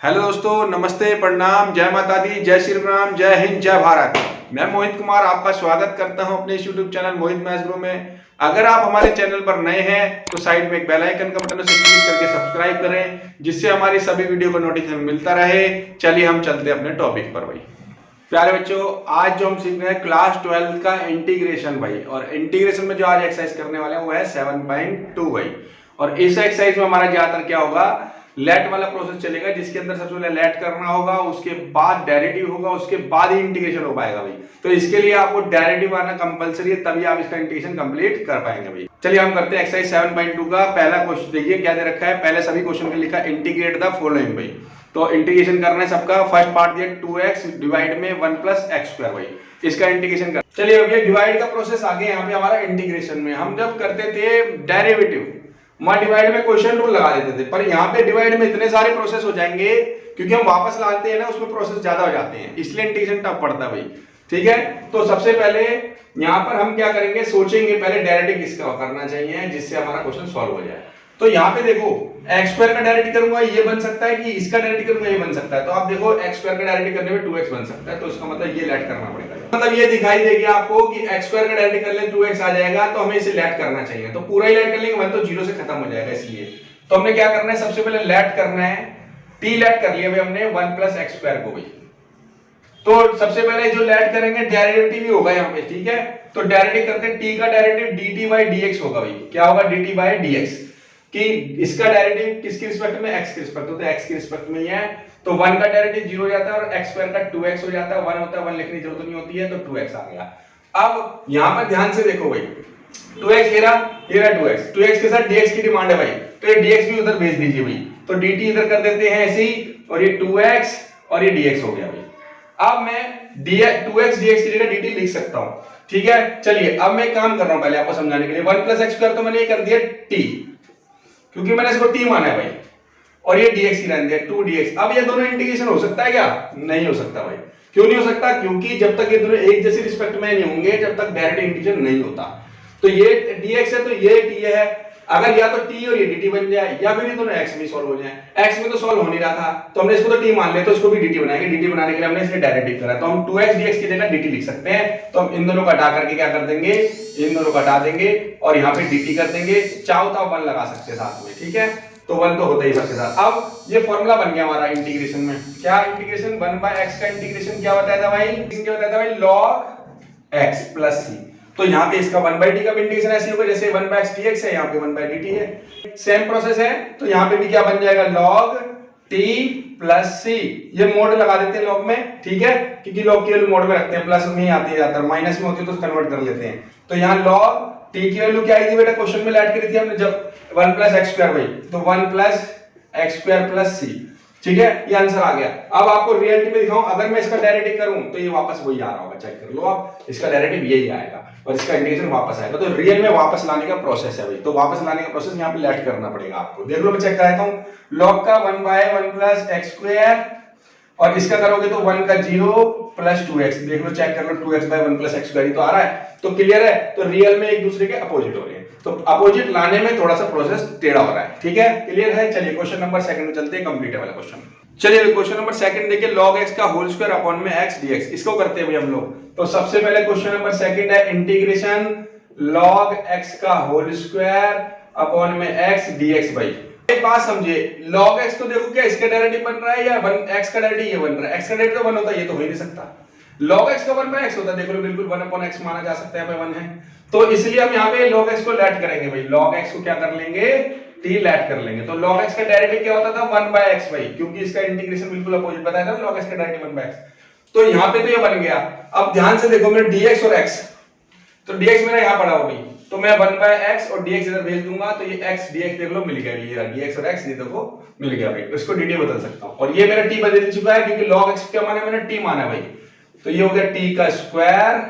Hello दोस्तों, नमस्ते, प्रणाम, जय माता दी, जय श्री राम, जय हिंद, जय भारत। मैं मोहित कुमार आपका स्वागत करता हूं अपने यूट्यूब चैनल मोहित मैथ्स गुरु में। अगर आप हमारे चैनल पर नए हैं तो साइड में एक बेल आइकन का बटन से क्लिक करके सब्सक्राइब करें, जिससे हमारी सभी वीडियो को नोटिफिकेशन मिलता रहे। चलिए हम चलते हैं अपने टॉपिक पर भाई। प्यारे बच्चों, आज जो हम सीख रहे हैं क्लास 12 का इंटीग्रेशन भाई। और इंटीग्रेशन में जो आज एक्सरसाइज करने वाले हैं वो है 7.2 भाई। और इस एक्सरसाइज में हमारा ज्यादातर क्या होगा, लेट वाला प्रोसेस चलेगा, जिसके अंदर सबसे पहले लेट करना होगा, उसके बाद डेरिवेटिव होगा, उसके बाद ही इंटीग्रेशन हो पाएगा भाई। तो इसके लिए आपको डेरिवेटिव आना कंपलसरी है, तभी आप इसका इंटीग्रेशन कंप्लीट कर पाएंगे भाई। चलिए हम करते हैं एक्सरसाइज 7.2 का पहला क्वेश्चन। देखिए क्या दे रखा है, पहले सभी क्वेश्चन में लिखा इंटीग्रेट द फॉलोइंग भाई। तो इंटीग्रेशन करना है सबका। फर्स्ट पार्ट दिया 2x डिवाइड में 1 प्लस एक्स स्क्वायर भाई, इसका इंटीग्रेशन कर। चलिए अब ये डिवाइड का प्रोसेस आगे यहाँ पे हमारा इंटीग्रेशन में हम जब करते थे डेरिवेटिव, वहां डिवाइड में क्वेश्चन रूल लगा देते थे, पर यहाँ पे डिवाइड में इतने सारे प्रोसेस हो जाएंगे क्योंकि हम वापस लाते हैं ना, उसमें प्रोसेस ज्यादा हो जाते हैं, इसलिए इंटीग्रेशन टफ पड़ता है भाई। ठीक है, तो सबसे पहले यहाँ पर हम क्या करेंगे, सोचेंगे पहले डेरिवेटिव किसका करना चाहिए जिससे हमारा क्वेश्चन सॉल्व हो जाए। तो यहाँ पे देखो एक्स स्क्वायर का डेरिवेटिव करूंगा ये बन सकता है, कि इसका डेरिवेटिव करूंगा ये बन सकता है। तो आप देखो एक्स स्क्वायर का डेरिवेटिव करने में 2x बन सकता है, तो इसका मतलब ये लेट करना पड़ेगा। मतलब ये दिखाई देगी आपको कि एक्स स्क्वायर का डेरिवेटिव कर ले 2x आ जाएगा, तो हमें इसे लेट करना चाहिए। तो पूरा ही लेट कर लेंगे, 1 तो 0 से खत्म हो जाएगा, इसलिए तो हमने क्या करना है, सबसे पहले लेट करना है। t लेट कर लिया भाई हमने 1 प्लस एक्स स्क्वायर को भाई। तो सबसे पहले जो लेट करेंगे डेरिवेटिव ही होगा यहाँ पे। ठीक है, तो डेरिवेटिव करते हैं, t का डेरिवेटिव dt बाई dx होगा भाई। क्या होगा, dt बाई dx, कि इसका डेरिवेटिव किसके रिस्पेक्ट में, x के रिस्पेक्ट में, तो x के रिस्पेक्ट में ही है। तो 1 का डेरिवेटिव 0 हो जाता है और x स्क्वायर का 2x हो जाता है। 1 होता है, 1 लिखने की जरूरत नहीं होती है, तो 2x आ गया। अब यहां पर ध्यान से देखो भाई, 2x ये रहा 2x के साथ dx की डिमांड है भाई, तो ये dx भी उधर भेज दीजिए भाई। तो dt इधर कर देते हैं ऐसे ही, और ये 2x और ये dx हो गया भाई। अब मैं 2x dx की जगह dt लिख सकता हूं। ठीक है, चलिए अब मैं काम कर रहा हूं पहले आपको समझाने के लिए। 1 प्लस एक्स स्क्वायर तो मैंने ये कर दिया t, क्योंकि मैंने इसको t माना है भाई, और ये dx ही रहने दिया 2dx। अब ये दोनों इंटीग्रेशन हो सकता है क्या, नहीं हो सकता भाई। क्यों नहीं हो सकता, क्योंकि जब तक ये दोनों एक जैसी रिस्पेक्ट में नहीं होंगे, जब तक डायरेक्ट इंटीग्रेशन नहीं होता। तो ये dx है तो ये t है। अगर या तो t और ये dt बन जाए, या फिर ये दोनों x में सॉल्व हो जाए। x में तो सॉल्व हो नहीं रहा था, तो हमने इसको तो t मान लिया, तो इसको भी dt बनाएंगे। dt बनाने के लिए हमने इसे डायरेक्टिव करा, तो हम 2x dx की जगह dt लिख सकते हैं। तो हम इन दोनों को हटा करके क्या कर देंगे, इन दोनों को हटा देंगे और यहाँ पे dt कर देंगे। चाहो तो 1 लगा सकते हैं साथ में। ठीक है, तो 1 तो होता ही सबके साथ। अब ये फॉर्मूला बन गया हमारा इंटीग्रेशन में। क्या इंटीग्रेशन, 1 बाय x का इंटीग्रेशन क्या बताया था भाई, क्या बताया था भाई, log x प्लस c। तो यहाँ पे इसका 1 बाय d का इंटीग्रेशन ऐसे होगा जैसे 1 बाय x dx है, यहाँ पे 1 बाय dt है। सेम प्रोसेस है, तो यहाँ पे भी क्या बन जाएगा, log t प्लस c। ये मोड लगा देते हैं log में। ठीक है, क्योंकि log की वैल्यू मोड में रखते हैं, प्लस में ही आती है ज्यादातर, माइनस में होती है तो कन्वर्ट कर लेते हैं। तो यहाँ log t की वैल्यू क्या आई थी बेटा, क्वेश्चन में लेट करी थी हमने जब 1 प्लस एक्स स्क्वायर भाई, तो 1 plus x square plus c। ठीक है, ये आंसर आ गया। अब आपको रियलिटी में दिखाऊं, अगर मैं इसका डेरिवेटिव करूं तो ये वापस वही आ रहा होगा, चेक कर लो आप, इसका डेरिवेटिव यही आएगा और इसका इंटीग्रेशन वापस आएगा। तो रियल में वापस लाने का प्रोसेस है भाई। तो वापस लाने का प्रोसेस यहाँ पे लेट करना पड़ेगा आपको। देख लो, मैं चेक कराता हूं। log का 1 बाय 1 प्लस एक्स स्क्वायर, और इसका करोगे तो 1 का 0 प्लस 2x। देख लो, चेक कर लो, 2x by 1 plus x square तो आ रहा है। तो क्लियर है, तो रियल में एक दूसरे के अपोजिट हो रहे हैं, तो अपोजिट लाने में थोड़ा सा प्रोसेस टेढ़ा हो रहा है। ठीक है, क्लियर है। चलिए क्वेश्चन नंबर 2 में चलते हैं, कंप्लीट है वाला क्वेश्चन। चलिए क्वेश्चन नंबर 2 देखिए, log x का होल स्क्वायर अपॉन में x dx, इसको करते हैं भाई हम लोग। तो सबसे पहले क्वेश्चन नंबर 2 है इंटीग्रेशन log x का होल स्क्वायर अपॉन में x dx भाई। एक बात समझिए, log x तो देखो क्या इसका डेरिवेटिव बन रहा है, या x का डेरिवेटिव ये बन रहा है। x का डेरिवेटिव तो 1 होता है, ये तो हो ही नहीं सकता। log x का 1 बाय x होता है, देखो बिल्कुल 1 अपॉन x माना जा सकता है, यहाँ पे 1 है। तो इसलिए हम यहाँ पे log x को लेट करेंगे भाई। log x को क्या कर लेंगे, t लेट कर लेंगे। तो log x का डेरिवेटिव क्या होता था, 1 बाय x भाई, क्योंकि इसका इंटीग्रेशन बिल्कुल अपोजिट बताया था, log x का डेरिवेटिव 1 बाय x। तो यहाँ पे तो ये बन गया। अब ध्यान से देखो, मेरे dx और x, तो dx मेरा यहाँ पड़ा हो भाई, तो मैं 1 बाय x और dx इधर भेज दूंगा, तो ये x dx देख लो मिल गया, ये रहा dx और x, ये देखो मिल गया भाई। इसको dt बदल सकता हूं, और ये मेरा t बदल चुका है, क्योंकि log x क्या माना है, मैंने t माना है भाई। तो ये हो गया t का स्क्वायर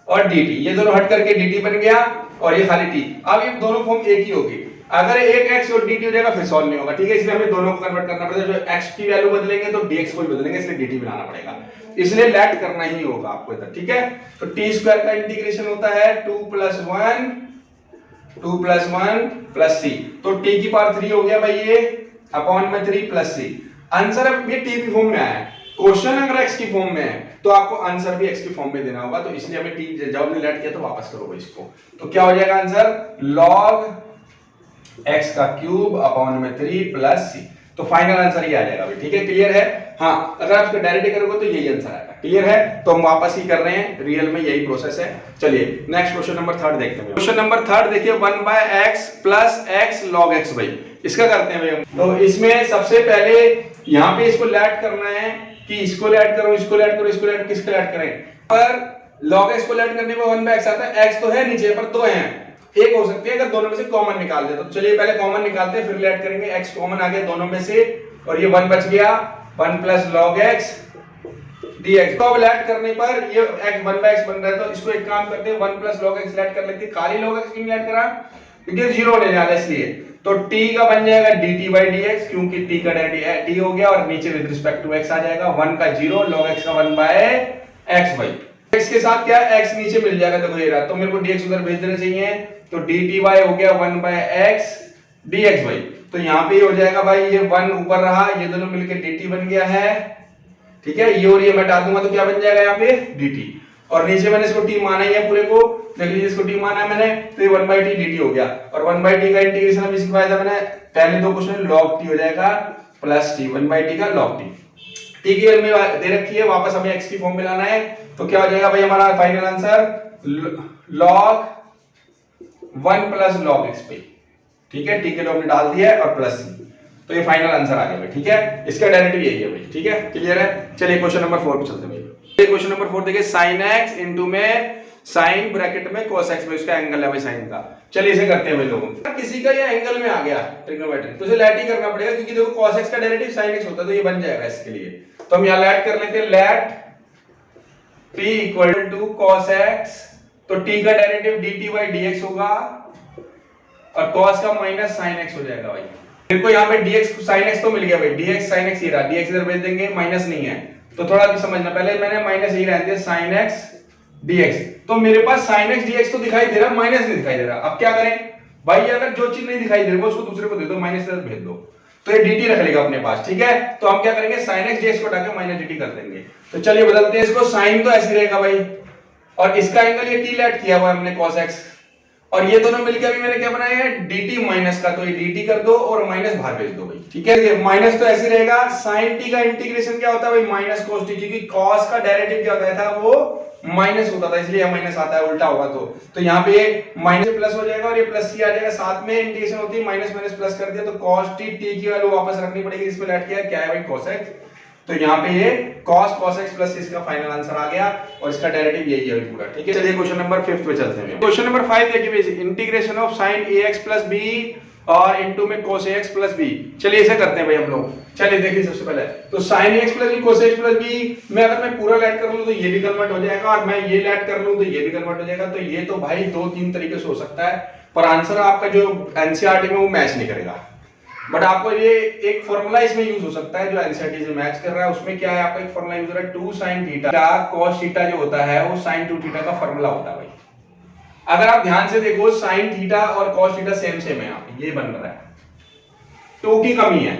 और dt, ये दोनों हट करके dt बन गया, और ये खाली t। अब ये दोनों फॉर्म एक ही होगी। अगर एक x और dt हो जाएगा फिर सॉल्व नहीं होगा। ठीक है, इसलिए हमें दोनों को कन्वर्ट करना पड़ेगा। जो x की वैल्यू बदलेंगे तो dx को भी बदलेंगे, इसलिए dt बनाना पड़ेगा, इसलिए लेट करना ही होगा आपको इधर। ठीक है, तो t स्क्वायर का इंटीग्रेशन होता है 2 प्लस 1 प्लस c। तो t की पावर 3 हो गया भाई ये, अपॉन में 3 प्लस c। आंसर अब ये टी की फॉर्म में आया है, क्वेश्चन अगर एक्स की फॉर्म में है तो आपको आंसर भी एक्स की फॉर्म में देना होगा, तो इसलिए हमें टी जब हमने लेट किया तो वापस करोगे इसको, तो क्या हो जाएगा आंसर log एक्स का क्यूब अपॉन में 3 प्लस सी, तो फाइनल आंसर ये आ जाएगा भाई। ठीक है, क्लियर है? हाँ, अगर आप इसको डायरेक्ट करोगे तो यही आंसर आएगा। क्लियर है? तो हम वापस ही कर रहे हैं, रियल में यही प्रोसेस है। चलिए नेक्स्ट क्वेश्चन नंबर 3 देखते हैं। क्वेश्चन नंबर 3 देखिए, 1/x plus x log x भाई, इसका करते हैं भाई हम। तो इसमें सबसे पहले यहाँ पे इसको लैट करना है कि इसको लैट करो, इसको लैट करो, इसको लैट, किसको लैट करें? पर log x को लैट करने में 1/x आता है, x तो है नीचे पर 2 हैं, एक हो सकती है अगर दोनों में से कॉमन निकाल दे तो। चलिए पहले कॉमन निकालते हैं फिर लैट करेंगे। x कॉमन आ गया दोनों में से और ये 1 बच गया, 1 प्लस log x dx। तो अब लैट करने पर ये x 1/x बन रहा है, तो इसको एक काम करते हैं 1 प्लस log x लैट कर लेते हैं। खाली log x क्यों लैट करा? क्योंकि 0 होने जा रहा है इसलिए। तो t का बन जाएगा dt/dx, क्योंकि t का डेरिवेटिव t हो गया और नीचे विद रिस्पेक्ट टू x आ जाएगा, 1 का 0 log x का 1/x भाई। x के साथ क्या x नीचे मिल जाएगा, देखो ये रहा, तो मेरे को dx उधर भेज देना चाहिए, तो dt हो गया 1/x dx भाई। तो यहाँ पे हो जाएगा भाई, ये 1 ऊपर रहा, ये दोनों मिलके dt बन गया है। ठीक है, ये और ये मैं हटा दूंगा तो क्या बन जाएगा यहाँ पे dt, और नीचे मैंने इसको t माना ही है पूरे को, देख लीजिए इसको t माना है मैंने, तो ये 1/t dt हो गया। और 1/t का इंटीग्रेशन अभी सिखाया था मैंने पहले दो क्वेश्चन, log t हो जाएगा प्लस t, 1/t का log t। t की वैल्यू दे रखी है, वापस हमें x की फॉर्म में लाना है, तो क्या हो जाएगा भाई हमारा final answer log 1 plus log x पे। ठीक है, t के लिए हमने डाल दिया है और प्लस c, तो ये फाइनल आंसर आ गया भाई। ठीक है, इसका डेरिवेटिव यही है भाई। ठीक है, क्लियर है? चलिए क्वेश्चन नंबर 4 पे चलते हैं भाई। क्वेश्चन नंबर 4 देखिए, sin x इनटू में sin ब्रैकेट में cos x में उसका एंगल है भाई sin का। चलिए इसे करते हैं भाई लोगों। किसी का ये एंगल में आ गया ट्रिग्नोमेट्री, तो इसे लेट ही करना पड़ेगा, क्योंकि देखो cos x का डेरिवेटिव sin x होता है, तो ये बन जाएगा इसके लिए। तो हम यहां लेट कर लेते हैं, let t equal to cos x, तो t का डेरिवेटिव dt/dx होगा और cos का माइनस sin x हो जाएगा भाई। देखो यहाँ पे dx sin x तो मिल गया भाई, dx sin x ये रहा, dx इधर भेज देंगे, माइनस नहीं है तो थोड़ा भी समझना, पहले मैंने माइनस ही रहने दिया sin x dx, तो मेरे पास sin x dx तो दिखाई दे रहा, माइनस नहीं दिखाई दे रहा। अब क्या करें भाई, अगर जो चीज नहीं दिखाई दे रही उसको दूसरे को दे दो, माइनस इधर भेज दो, तो ये dt रख लेगा अपने पास। ठीक है, तो हम क्या करेंगे, sin x dx को हटा के माइनस dt कर देंगे। तो चलिए बदलते हैं इसको, sin तो ऐसे रहेगा भाई, और इसका एंगल ये t लेट किया हुआ है हमने cos x, और ये दोनों मिलकर अभी मैंने क्या बनाया है dt माइनस का, तो ये dt कर दो और माइनस बाहर भेज दो भाई। ठीक है, ये माइनस तो ऐसे रहेगा, sin t का इंटीग्रेशन क्या होता है भाई, माइनस cos t, क्योंकि cos का डेरिवेटिव क्या होता था, वो माइनस होता था, इसलिए माइनस आता है, उल्टा होगा तो यहाँ पे माइनस प्लस हो जाएगा और ये प्लस सी आ जाएगा, साथ में इंटीग्रेशन होती है, माइनस माइनस प्लस कर दिया, तो cos t की वैल्यू वापस रखनी पड़ेगी, इसमें लेट किया क्या है भाई cos x, तो यहाँ पे ये cos x प्लस इसका फाइनल आंसर आ गया और इसका डेरिवेटिव यही है पूरा। ठीक है, चलिए क्वेश्चन नंबर 5 पे चलते हैं। क्वेश्चन नंबर 5 देखिए, integration of sin ax plus b और इनटू में cos ax प्लस b। चलिए इसे करते हैं भाई हम लोग। चलिए देखिए सबसे पहले तो sin ax plus b cos ax plus b में अगर मैं पूरा लेट कर लूं तो ये भी कन्वर्ट हो जाएगा, और मैं ये लेट कर लूं तो ये भी कन्वर्ट हो जाएगा, तो ये तो भाई 2-3 तरीके से हो सकता है, पर आंसर आपका जो एनसीईआरटी में वो मैच नहीं करेगा। बट आपको ये एक फॉर्मूला इसमें यूज हो सकता है जो एनसीईआरटी से मैच कर रहा है, उसमें क्या है आपका एक फॉर्मूला यूज हो रहा है 2 sin थीटा cos थीटा जो होता है वो sin 2 थीटा का फॉर्मूला होता है भाई। अगर आप ध्यान से देखो sin थीटा और cos थीटा सेम सेम है, यहाँ पे ये बन रहा है, 2 की कमी है,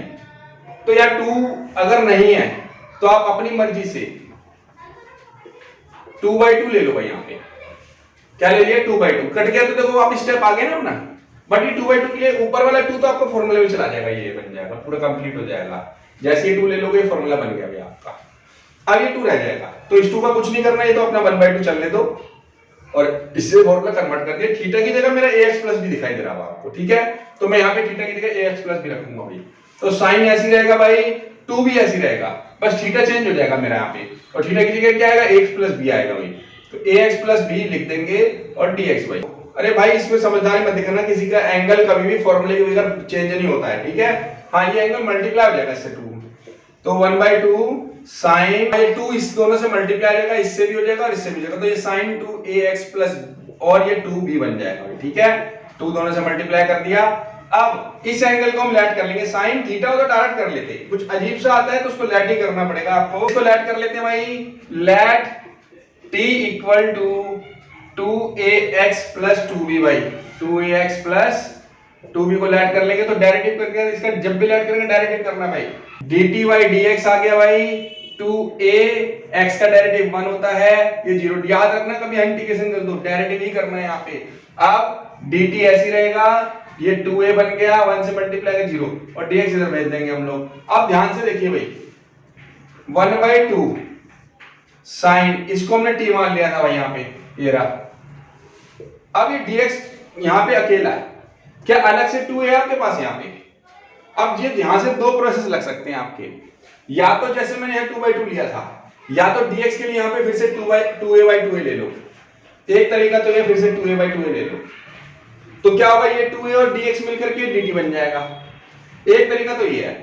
तो यार 2 अगर नहीं है तो आप अपनी मर्जी से 2/2 ले लो भाई। यहाँ पे क्या ले लिया 2/2, कट गया तो देखो आप स्टेप आ गए ना अपना, बट ये 2/2 के लिए ऊपर वाला 2 तो आपको फॉर्मूला में चला जाएगा, ये बन जाएगा पूरा कंप्लीट हो जाएगा। जैसे ये 2 ले लोगे फॉर्मूला बन गया भाई आपका, अब ये 2 रह जाएगा, तो इस 2 का कुछ नहीं करना है, तो अपना 1/2 चलने दो और इससे फॉर्मूला कन्वर्ट कर दिया। थीटा की जगह मेरा ax प्लस भी दिखाई दे रहा है आपको। ठीक है, तो मैं यहाँ पे थीटा की जगह ax प्लस भी रखूंगा भाई, तो साइन ऐसी रहेगा भाई, 2 भी ऐसी रहेगा, बस थीटा चेंज हो जाएगा मेरा यहाँ पे, और थीटा की जगह क्या आएगा x प्लस b आएगा भाई, तो ax प्लस b लिख देंगे और dx भाई। अरे भाई इसमें समझदारी मत दिखाना, किसी का एंगल कभी भी फॉर्मूले के बगैर चेंज नहीं होता है। ठीक है, हाँ ये एंगल मल्टीप्लाई हो जाएगा इससे 2, तो 1/2 sin, ये 2 इस दोनों से मल्टीप्लाई हो जाएगा, इससे भी हो जाएगा और इससे भी हो जाएगा, तो ये sin 2ax प्लस और ये 2b बन जाएगा भाई। ठीक है, 2 दोनों से मल्टीप्लाई कर दिया। अब इस एंगल को हम लेट कर लेंगे, sin थीटा हो तो डायरेक्ट कर लेते, कुछ अजीब सा आता है तो उसको लेट ही करना पड़ेगा आपको। इसको लेट कर लेते हैं भाई, let t equal to 2ax plus 2b भाई, 2ax प्लस 2b को लेट कर लेंगे तो डेरिवेटिव करके इसका जब भी लेट करेंगे डेरिवेटिव करना भाई। dt बाई dx आ गया भाई 2a, x का डेरिवेटिव 1 होता है, ये 0। याद रखना कभी इंटीग्रेशन कर दो, डेरिवेटिव ही करना है यहाँ पे। अब dt ऐसी रहेगा, ये 2a बन गया, 1 से मल्टीप्लाई कर 0 और dx इधर भेज देंगे हम लोग। अब ध्यान से देखिए भाई 1/2 साइन, इसको हमने t मान लिया था भाई यहाँ पे, ये रहा। अब ये dx यहाँ पे अकेला है, क्या अलग से 2a है आपके पास यहाँ पे? अब ये यहां से दो प्रोसेस लग सकते हैं आपके, या तो जैसे मैंने यहाँ 2/2 लिया था, या तो dx के लिए यहाँ पे फिर से 2a/2a ले लो। एक तरीका तो ये फिर से 2a/2a ले लो, तो क्या होगा, ये 2a और dx मिलकर के dt बन जाएगा। एक तरीका तो ये है,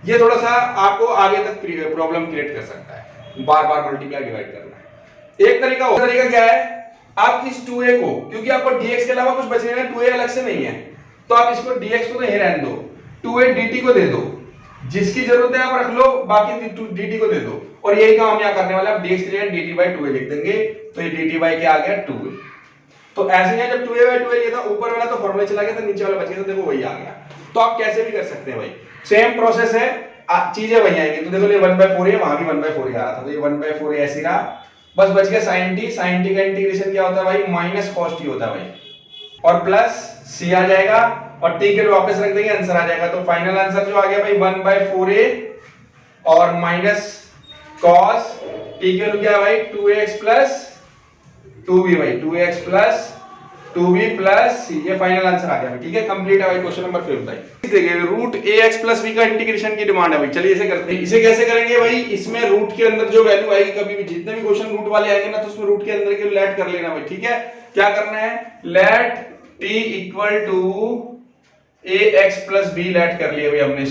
ये थोड़ा सा आपको आगे तक प्रॉब्लम क्रिएट कर सकता है, बार बार मल्टीप्लाई डिवाइड करना है। एक तरीका क्या है, आप इस 2a को, क्योंकि आपको dx के अलावा कुछ बच नहीं है, 2a अलग से नहीं है, तो आप इसको dx को तो यहीं रहने दो, 2a dt को दे दो, जिसकी जरूरत है आप रख लो, बाकी dt को दे दो। और यही काम हम यहाँ करने वाले हैं, आप dx की जगह dt/2a लिख देंगे, तो ये dt बाई क्या आ गया 2a। तो ऐसे ही जब 2a/2a लिया था, ऊपर वाला तो फॉर्मूला चला गया था, नीचे वाला बच गया, तो देखो वही आ गया। तो आप कैसे भी कर सकते हैं भाई, सेम प्रोसेस है, चीजें वही आएंगी। तो देखो ये 1/4 है, वहां भी 1/4 ही आ रहा था, तो ये 1/4 ऐसे रहा, बस बच गया sin t। sin t का इंटीग्रेशन क्या होता है भाई, माइनस cos t होता है भाई, और प्लस c आ जाएगा, और t के लिए वापस रख देंगे, आंसर आ जाएगा। तो फाइनल आंसर जो आ गया भाई 1/4a और माइनस cos t के लिए क्या है भाई 2ax प्लस 2b भाई, 2ax plus 2b plus c, ये फाइनल आंसर आ गया। ठीक है, कंप्लीट है भाई क्वेश्चन नंबर 5 भाई। देखिए रूट ax प्लस b का इंटीग्रेशन की डिमांड है भाई, चलिए इसे करते हैं। इसे कैसे करेंगे भाई, इसमें रूट के अंदर जो वैल्यू आएगी, कभी भी जितने भी क्वेश्चन रूट वाले आएंगे ना, तो उसमें रूट के अंदर के लेट कर लेना भाई। ठीक है, क्या करना है, let t equal to ax plus b let कर लिया भाई हमने,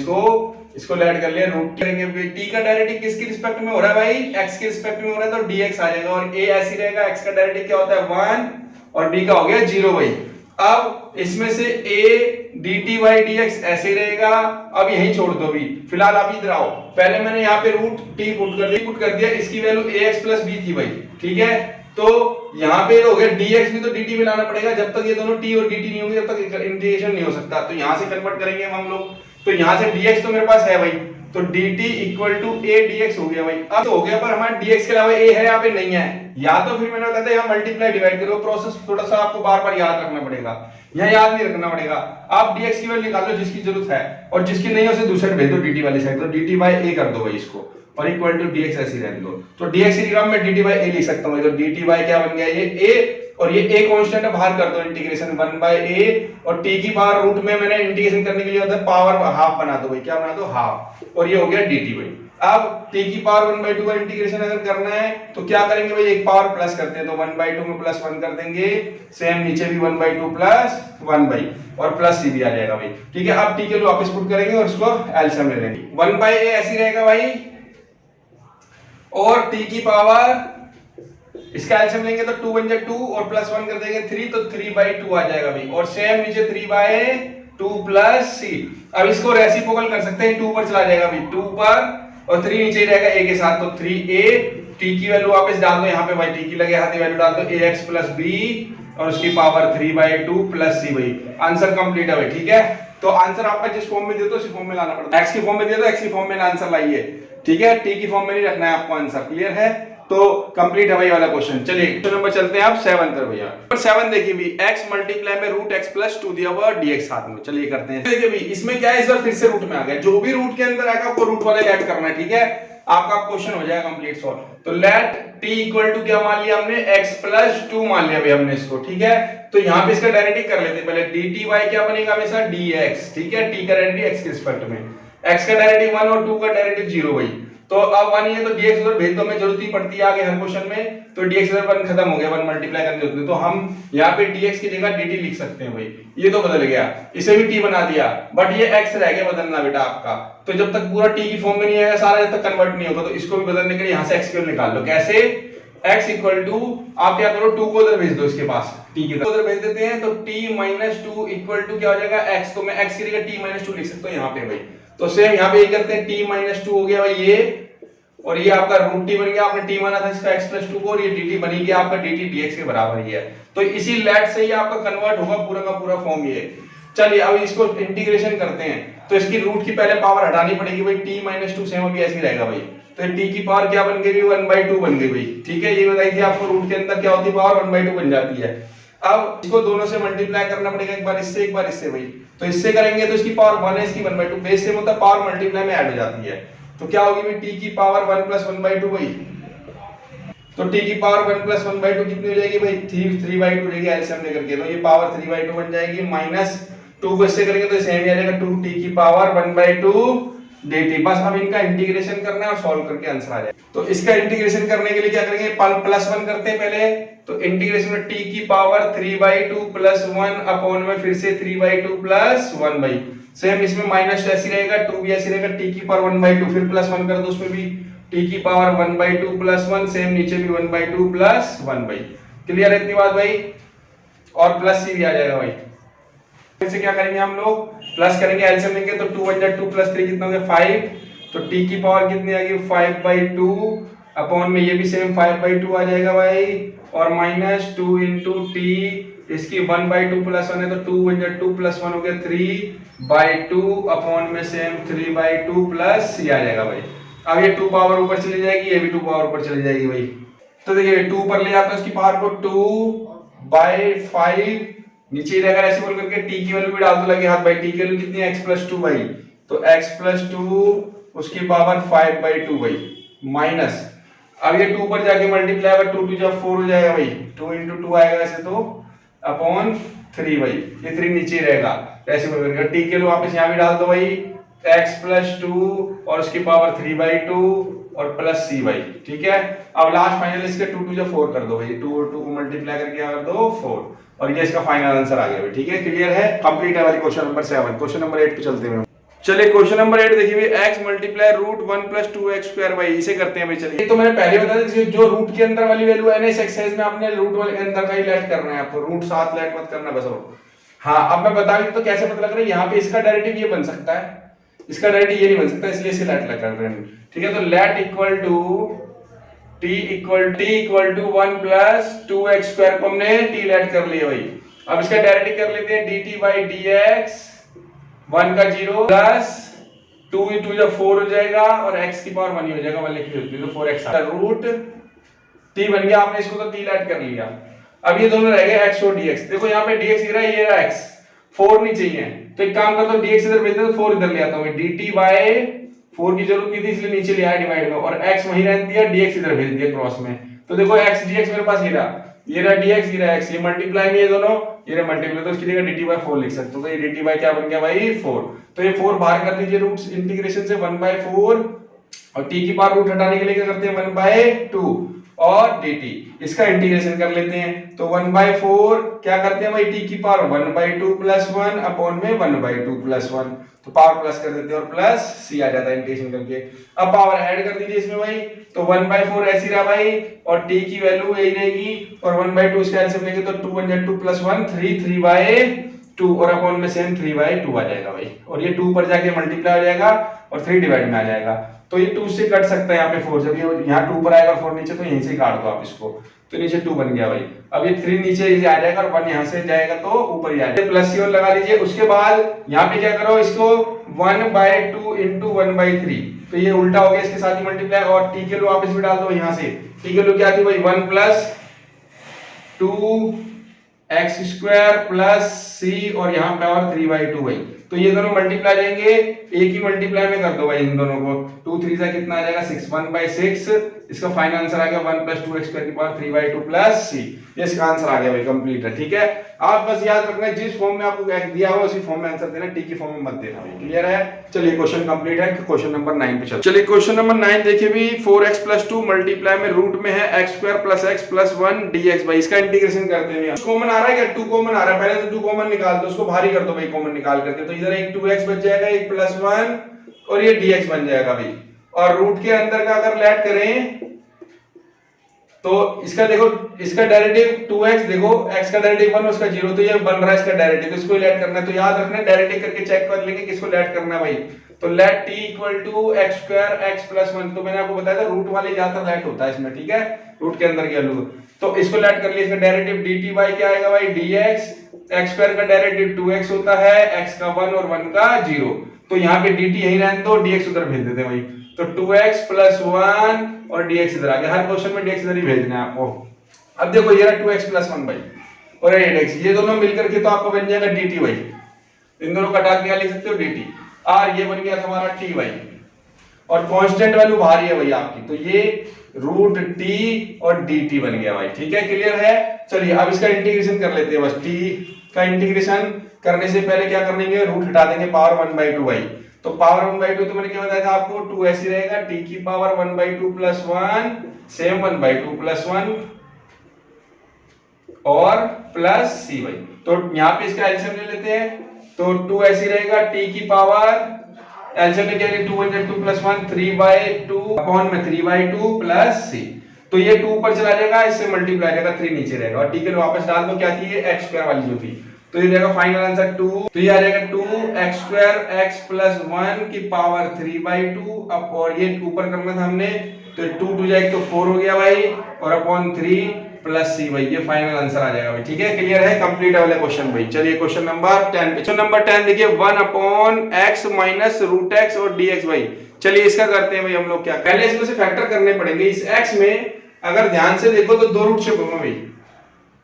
इसको लेट कर लिया, रूट करेंगे। t का डेरिवेटिव किसके रिस्पेक्ट में हो रहा है भाई, x के रिस्पेक्ट में हो रहा है, तो dx आ जाएगा, और a ऐसी रहेगा, x का डेरिवेटिव क्या होता है 1 और b का हो गया 0 भाई। अब इसमें से a dt बाई dx ऐसे ही रहेगा, अब यहीं छोड़ दो भी, फिलहाल आप इधर आओ। पहले मैंने यहाँ पे रूट t पुट कर दिया, इसकी वैल्यू ax प्लस b थी भाई। ठीक है, तो यहाँ पे हो गया dx भी तो dt में लाना पड़ेगा, जब तक ये दोनों t और dt नहीं होंगे तब तक इंटीग्रेशन नहीं हो सकता। तो यहाँ से कन्वर्ट करेंगे हम लोग, तो यहाँ से dx तो मेरे पास है भाई, तो dt equal to a dx हो गया भाई। अब तो हो गया, पर हमारे dx के अलावा a है यहाँ पे नहीं है, या तो फिर मैंने बताया था यहाँ मल्टीप्लाई डिवाइड करो, प्रोसेस थोड़ा सा आपको बार बार याद रखना पड़ेगा, यहाँ याद नहीं रखना पड़ेगा। आप dx की वैल्यू निकाल लो जिसकी जरूरत है, और जिसकी नहीं है उसे दूसरे भेज दो dt वाली साइड, तो dt बाई a कर दो भाई इसको, और इक्वल टू dx ऐसे रहने दो। तो dx की जगह मैं dt बाई a लिख सकता हूँ, तो dt बाई क्या बन गया ये a, और ये a कांस्टेंट है, बाहर कर दो इंटीग्रेशन 1/a, और t की पावर रूट में मैंने इंटीग्रेशन करने के लिए होता है पावर हाफ बना दो भाई, क्या बना दो हाफ, और ये हो गया dt भाई। अब t की पावर 1/2 का इंटीग्रेशन अगर करना है तो क्या करेंगे भाई, एक पावर प्लस करते हैं, तो 1/2 में प्लस 1 कर देंगे, सेम नीचे भी 1/2 प्लस 1 भाई, और प्लस c भी आ जाएगा भाई। ठीक है, अब t के लिए वापस पुट करेंगे और इसको एलसीएम ले लेंगे, 1/a ऐसी रहेगा भाई, और t की पावर इसका एलसीएम लेंगे तो 2 बन जाए 2, और प्लस 1 कर देंगे 3, तो 3/2 आ जाएगा भाई, और सेम नीचे 3/2 प्लस c। अब इसको रेसिप्रोकल कर सकते हैं, 2 पर चला जाएगा भाई, 2 पर, और 3 नीचे रहेगा a के साथ, तो 3a, t की वैल्यू वापस डाल दो यहाँ पे भाई, t की लगे हाथ वैल्यू डाल दो ax प्लस b, और उसकी पावर 3/2 प्लस c भाई। आंसर कंप्लीट है भाई। ठीक है, तो आंसर आपका जिस फॉर्म में दिया तो उसी फॉर्म में लाना पड़ता है, x की फॉर्म में दिया तो x की फॉर्म में आंसर लाइए। ठीक है, t की फॉर्म में नहीं रखना है आपको आंसर, क्लियर है? तो कंप्लीट है भाई वाला क्वेश्चन। चलिए क्वेश्चन नंबर चलते हैं आप 7 पर भैया। नंबर 7 देखिए भी, x मल्टीप्लाई में रूट x प्लस 2 दिया हुआ dx साथ में, चलिए करते हैं। देखिए भी इसमें क्या है, इस बार फिर से रूट में आ गया, जो भी रूट के अंदर आएगा आपको रूट वाले ऐड करना है। ठीक है, आपका क्वेश्चन हो जाएगा कंप्लीट सॉल्व। तो लेट t इक्वल टू क्या मान लिया हमने, x प्लस 2 मान लिया भाई हमने इसको। ठीक है, तो यहाँ पे इसका डेरिवेटिव कर लेते हैं पहले, dt बाई क्या बनेगा हमेशा dx। ठीक है, t का डेरिवेटिव x के रिस्पेक्ट में, x का डेरिवेटिव 1 और 2 का डेरिवेटिव 0 भाई। तो अब 1 है तो dx उधर भेज दो, हमें जरूरत ही पड़ती है आगे हर क्वेश्चन में, तो dx इधर 1 खत्म हो गया, 1 मल्टीप्लाई करने होते हैं, तो हम यहाँ पे dx की जगह dt लिख सकते हैं भाई। ये तो बदल गया, इसे भी t बना दिया, बट ये x रह गया बदलना बेटा आपका। तो जब तक पूरा t की फॉर्म में नहीं आएगा सारा, जब तक कन्वर्ट नहीं होगा, तो इसको भी बदलने के लिए यहाँ से x की निकाल लो। कैसे, x इक्वल टू आप क्या करो, 2 को उधर भेज दो इसके पास, t की उधर भेज देते हैं, तो t माइनस 2 इक्वल टू क्या हो जाएगा x, तो मैं x की जगह t माइनस 2 लिख सकता हूँ यहाँ पे भाई। तो सेम यहाँ पे ये करते हैं, t माइनस 2 हो गया भाई ये, और ये आपका रूट t बन गया, आपने t माना था इसका x प्लस 2 को, और ये dt बनी गया आपका dt dx के बराबर ही है। तो इसी लेट से ही आपका कन्वर्ट होगा पूरा का पूरा फॉर्म ये। चलिए अब इसको इंटीग्रेशन करते हैं, तो इसकी रूट की पहले पावर हटानी पड़ेगी भाई, t माइनस टू सेम अभी ऐसे ही रहेगा भाई, तो t की पावर क्या बन गई, 1/2 बन गई भाई, ठीक है। ये बताई थी आपको रूट के अंदर क्या होती है, पावर 1/2 बन जाती है। अब इसको दोनों से मल्टीप्लाई करना पड़ेगा, एक बार इससे एक बार इससे भाई, तो इससे करेंगे तो इसकी पावर 1 है, इसकी 1/2, बेस से मतलब पावर मल्टीप्लाई में ऐड हो जाती है, तो क्या होगी भाई t की पावर 1 + 1/2 भाई, तो t की पावर 1 + 1/2 कितनी हो जाएगी भाई, 3/2 हो जाएगी एलसीएम लेकर के, तो ये पावर 3/2 बन जाएगी, माइनस 2 को इससे करेंगे तो सेम ही आ जाएगा 2t की पावर 1/2 dt। बस अब इनका इंटीग्रेशन करना है और सॉल्व करके आंसर आ जाएगा। तो इसका इंटीग्रेशन करने के लिए क्या करेंगे, +1 करते हैं पहले, तो इंटीग्रेशन में t की पावर 3/2 + 1 अपॉन में फिर से 3/2 + 1 भाई, सेम इसमें माइनस ऐसी रहेगा, 2 भी ऐसी रहेगा, t की पावर 1/2 फिर +1 कर दो, उसमें भी t की पावर 1/2 + 1, सेम नीचे भी 1/2 + 1 भाई, क्लियर है इतनी बात भाई, और प्लस c भी आ जाएगा भाई। इसे क्या करेंगे हम लोग, प्लस करेंगे, एलसीएम लेंगे तो 2 × 2 + 3 कितना हो गया 5, तो t की पावर कितनी आ गई 5/2 अपॉन में ये भी सेम 5/2 आ जाएगा भाई, और माइनस 2 × t, इसकी 1/2 + 1 है तो 2 × 2 + 1 हो गया 3/2 अपॉन में सेम 3/2 + c आ जाएगा भाई। अब ये 2 पावर ऊपर चली जाएगी, ये भी 2 पावर ऊपर चली जाएगी भाई, तो देखिए 2 पर ले जाते हैं उसकी पावर को 2/5 नीचे ही रहेगा, ऐसे बोल करके t की वैल्यू भी डाल दो लगे हाथ भाई, t की वैल्यू कितनी है x + 2 भाई, तो x + 2 उसकी पावर 5/2 भाई, माइनस अब ये 2 पर जाके मल्टीप्लाई होगा, 2 × 2 = 4 हो जाएगा भाई, 2 × 2 आएगा ऐसे तो अपॉन 3 भाई, ये 3 नीचे ही रहेगा, ऐसे बोल करके t की वैल्यू वापस यहाँ भी डाल दो भाई, x + 2 और उसकी पावर 3/2 और प्लस c भाई, ठीक है। अब लास्ट फाइनल इसके 2 × 2 = 4 कर दो भाई, 2 और 2 को मल्टीप्लाई करके क्या कर दो 4, और ये इसका फाइनल आंसर आ गया भाई, ठीक है, क्लियर है, कंप्लीट है वाली क्वेश्चन नंबर 7। क्वेश्चन नंबर 8 पे चलते हैं। चलिए क्वेश्चन नंबर 8 देखिए भाई, x × √1 + 2x² भाई, इसे करते हैं भाई। चलिए तो मैंने पहले बताया था जो रूट के अंदर वाली वैल्यू है ना, इस एक्सरसाइज में आपने रूट वाले के अंदर का ही लेट करना है, आपको रूट साथ लेट मत करना बस। हाँ अब मैं बता दूं तो कैसे पता लग रहा है, यहाँ पे इसका डेरिवेटिव ये बन सकता है, इसका डेरिवेटिव ये नहीं बन सकता, इसलिए इसे लेट कर रहे हैं, ठीक है। तो let equal to t equal to 1 + 2x² को हमने t लेट कर लिया भाई। अब इसका डेरिवेटिव कर लेते हैं, dt/dx 1 का 0 प्लस 2 × 2 = 4 हो जाएगा, और x की पावर 1 ही हो जाएगा, 1 लिखी होती है तो 4x रूट t बन गया, आपने इसको तो t लेट कर लिया। अब ये दोनों रह गए x और dx, देखो यहाँ पे dx गिरा है, ये रहा x, 4 नहीं चाहिए, तो एक काम करता हूँ dx इधर भेज दो, 4 इधर ले आता हूँ, dt/4 की जरूरत नहीं थी इसलिए नीचे ले आया डिवाइड में, और x वहीं रहने दिया, dx इधर भेज दिया क्रॉस में, तो देखो x dx मेरे पास ये रहा dx, ये रहा x, ये मल्टीप्लाई में ये दोनों, ये रहा मल्टीप्लाई, तो इसकी जगह dt/4 लिख सकते हो, तो ये dt क्या बन गया भाई 4, तो ये 4 बाहर कर दीजिए रूट इंटीग्रेशन से 1/4, और t की पावर रूट हटाने के लिए क्या करते हैं 1/2 और dt, इसका इंटीग्रेशन कर लेते हैं, तो 1/4 क्या करते हैं भाई, t की पावर 1/2 + 1 अपॉन में 1/2 + 1, तो पावर प्लस कर देते हैं और प्लस c आ जाता है इंटीग्रेशन करके। अब पावर ऐड कर दीजिए इसमें भाई, तो 1/4 ऐसी रहा भाई, और t की वैल्यू यही रहेगी, और 1/2 इसका एलसीएम लेंगे तो 2 × 2 + 1 3/2 और अपॉन में सेम 3/2 आ जाएगा भाई, और ये 2 पर जाके मल्टीप्लाई हो जाएगा और 3 डिवाइड में आ जाएगा, तो ये 2 से कट सकता है यहाँ पे 4, जब ये यहाँ 2 पर आएगा 4 नीचे, तो यहीं से काट दो आप इसको, तो नीचे 2 बन गया भाई। अब ये 3 नीचे आ जाएगा और 1 यहाँ से जाएगा तो ऊपर ही आ जाएगा, प्लस सी लगा लीजिए। उसके बाद यहाँ पे क्या करो, इसको 1/2 × 1/3, तो ये उल्टा हो गया, इसके साथ ही मल्टीप्लाई, और टी के लो आप इसमें डाल दो, यहाँ से टी के लो क्या थी भाई 1 + 2x² + c, और यहाँ पावर 3/2 भाई, तो ये दोनों मल्टीप्लाई लेंगे, एक ही मल्टीप्लाई में कर दो भाई इन दोनों को, 2 3 से कितना आ जाएगा 6, 1/6, इसका फाइनल आंसर आ गया 1 + 2x² की पावर 3/2 + c, ये इसका आंसर आ गया भाई, कंप्लीट है, ठीक है। आप बस याद रखना जिस फॉर्म में आपको दिया हुआ उसी फॉर्म में आंसर देना, टी की फॉर्म में मत देना भाई, क्लियर है। चलिए क्वेश्चन कंप्लीट है, क्वेश्चन नंबर 9 पे चलो। चलिए क्वेश्चन नंबर 9 देखिए भी, 4x + 2 मल्टीप्लाई में रूट में है x² + x + 1 dx भाई, इसका इंटीग्रेशन करते हैं। कॉमन आ रहा है क्या, 2 कॉमन आ रहा है, पहले तो 2 कॉमन निकाल दो, उसको भारी कर दो भाई कॉमन निकाल करके, तो इधर एक 2x बच जाएगा, एक +1 और ये dx बन जाएगा भाई, और रूट के अंदर का अगर लेट करें तो इसका देखो, इसका डेरिवेटिव 2x, देखो x का डेरिवेटिव 1 उसका 0, तो ये बन रहा है इसका डेरिवेटिव, तो इसको लेट करना है, तो याद रखना डेरिवेटिव करके चेक कर लेंगे किसको लेट करना है भाई, तो लेट t = x² x + 1, तो मैंने आपको बताया था रूट वाले ज्यादातर लेट होता है इसमें, ठीक है, रूट के अंदर की वैल्यू, तो इसको लेट कर लिया, इसका डेरिवेटिव dt क्या आएगा भाई dx x स्क्वायर का डायरेक्ट 2x होता है, x का 1 और 1 का 0। तो यहाँ पे dt यहीं रहने दो, dx उधर भेज देते हैं भाई। तो 2x प्लस 1 और dx इधर आ गया। हर क्वेश्चन में dx इधर ही भेजना है आपको। अब देखो ये रहा 2x प्लस 1 भाई और 8x, ये दोनों मिलकर के तो आपको बन जाएगा dt भाई। इन दोनों का हटा के क्या लिख सकते हो dt। और ये बन गया हमारा t भाई, और कांस्टेंट वैल्यू बाहर ही है भाई आपकी, तो ये रूट t और dt बन गया भाई। ठीक है, क्लियर है। चलिए अब इसका इंटीग्रेशन कर लेते हैं। बस t का इंटीग्रेशन करने से पहले क्या करेंगे, रूट हटा देंगे, पावर 1/2 भाई। तो पावर 1/2 तो मैंने क्या बताया था आपको, 2 ऐसे रहेगा, t की पावर 1/2 प्लस 1 सेम 1/2 प्लस 1 और प्लस c भाई। तो यहाँ पे इसका एलसीएम ले लेते हैं, तो 2 ऐसे रहेगा, t की पावर एलसीएम में क्या है, 2 प्लस 1 3/2 अपॉन में 3/2 प्लस c। तो ये 2 ऊपर चला जाएगा, इससे मल्टीप्लाई रहेगा, 3 नीचे रहेगा, और ठीक है वापस डाल दो, क्या थी ये x स्क्वायर वाली जो थी। तो ये रहेगा फाइनल आंसर 2। तो ये आ जाएगा 2x स्क्वायर x प्लस 1 की पावर 3/2 अब, और ये ऊपर करना था हमने, तो 2 2 जाएगा तो 4 हो गया भाई, और अपॉन 3 प्लस c भाई। ये फाइनल आंसर आ जाएगा भाई। ठीक है, क्लियर है, कंप्लीट वाला क्वेश्चन भाई। चलिए क्वेश्चन नंबर 10 पे। क्वेश्चन नंबर 10 देखिए, 1/x माइनस रूट x और dx भाई। चलिए इसका करते हैं भाई हम लोग। क्या पहले इसमें से फैक्टर करने पड़ेंगे। इस x में अगर ध्यान से देखो तो दो रूट छुपे भाई,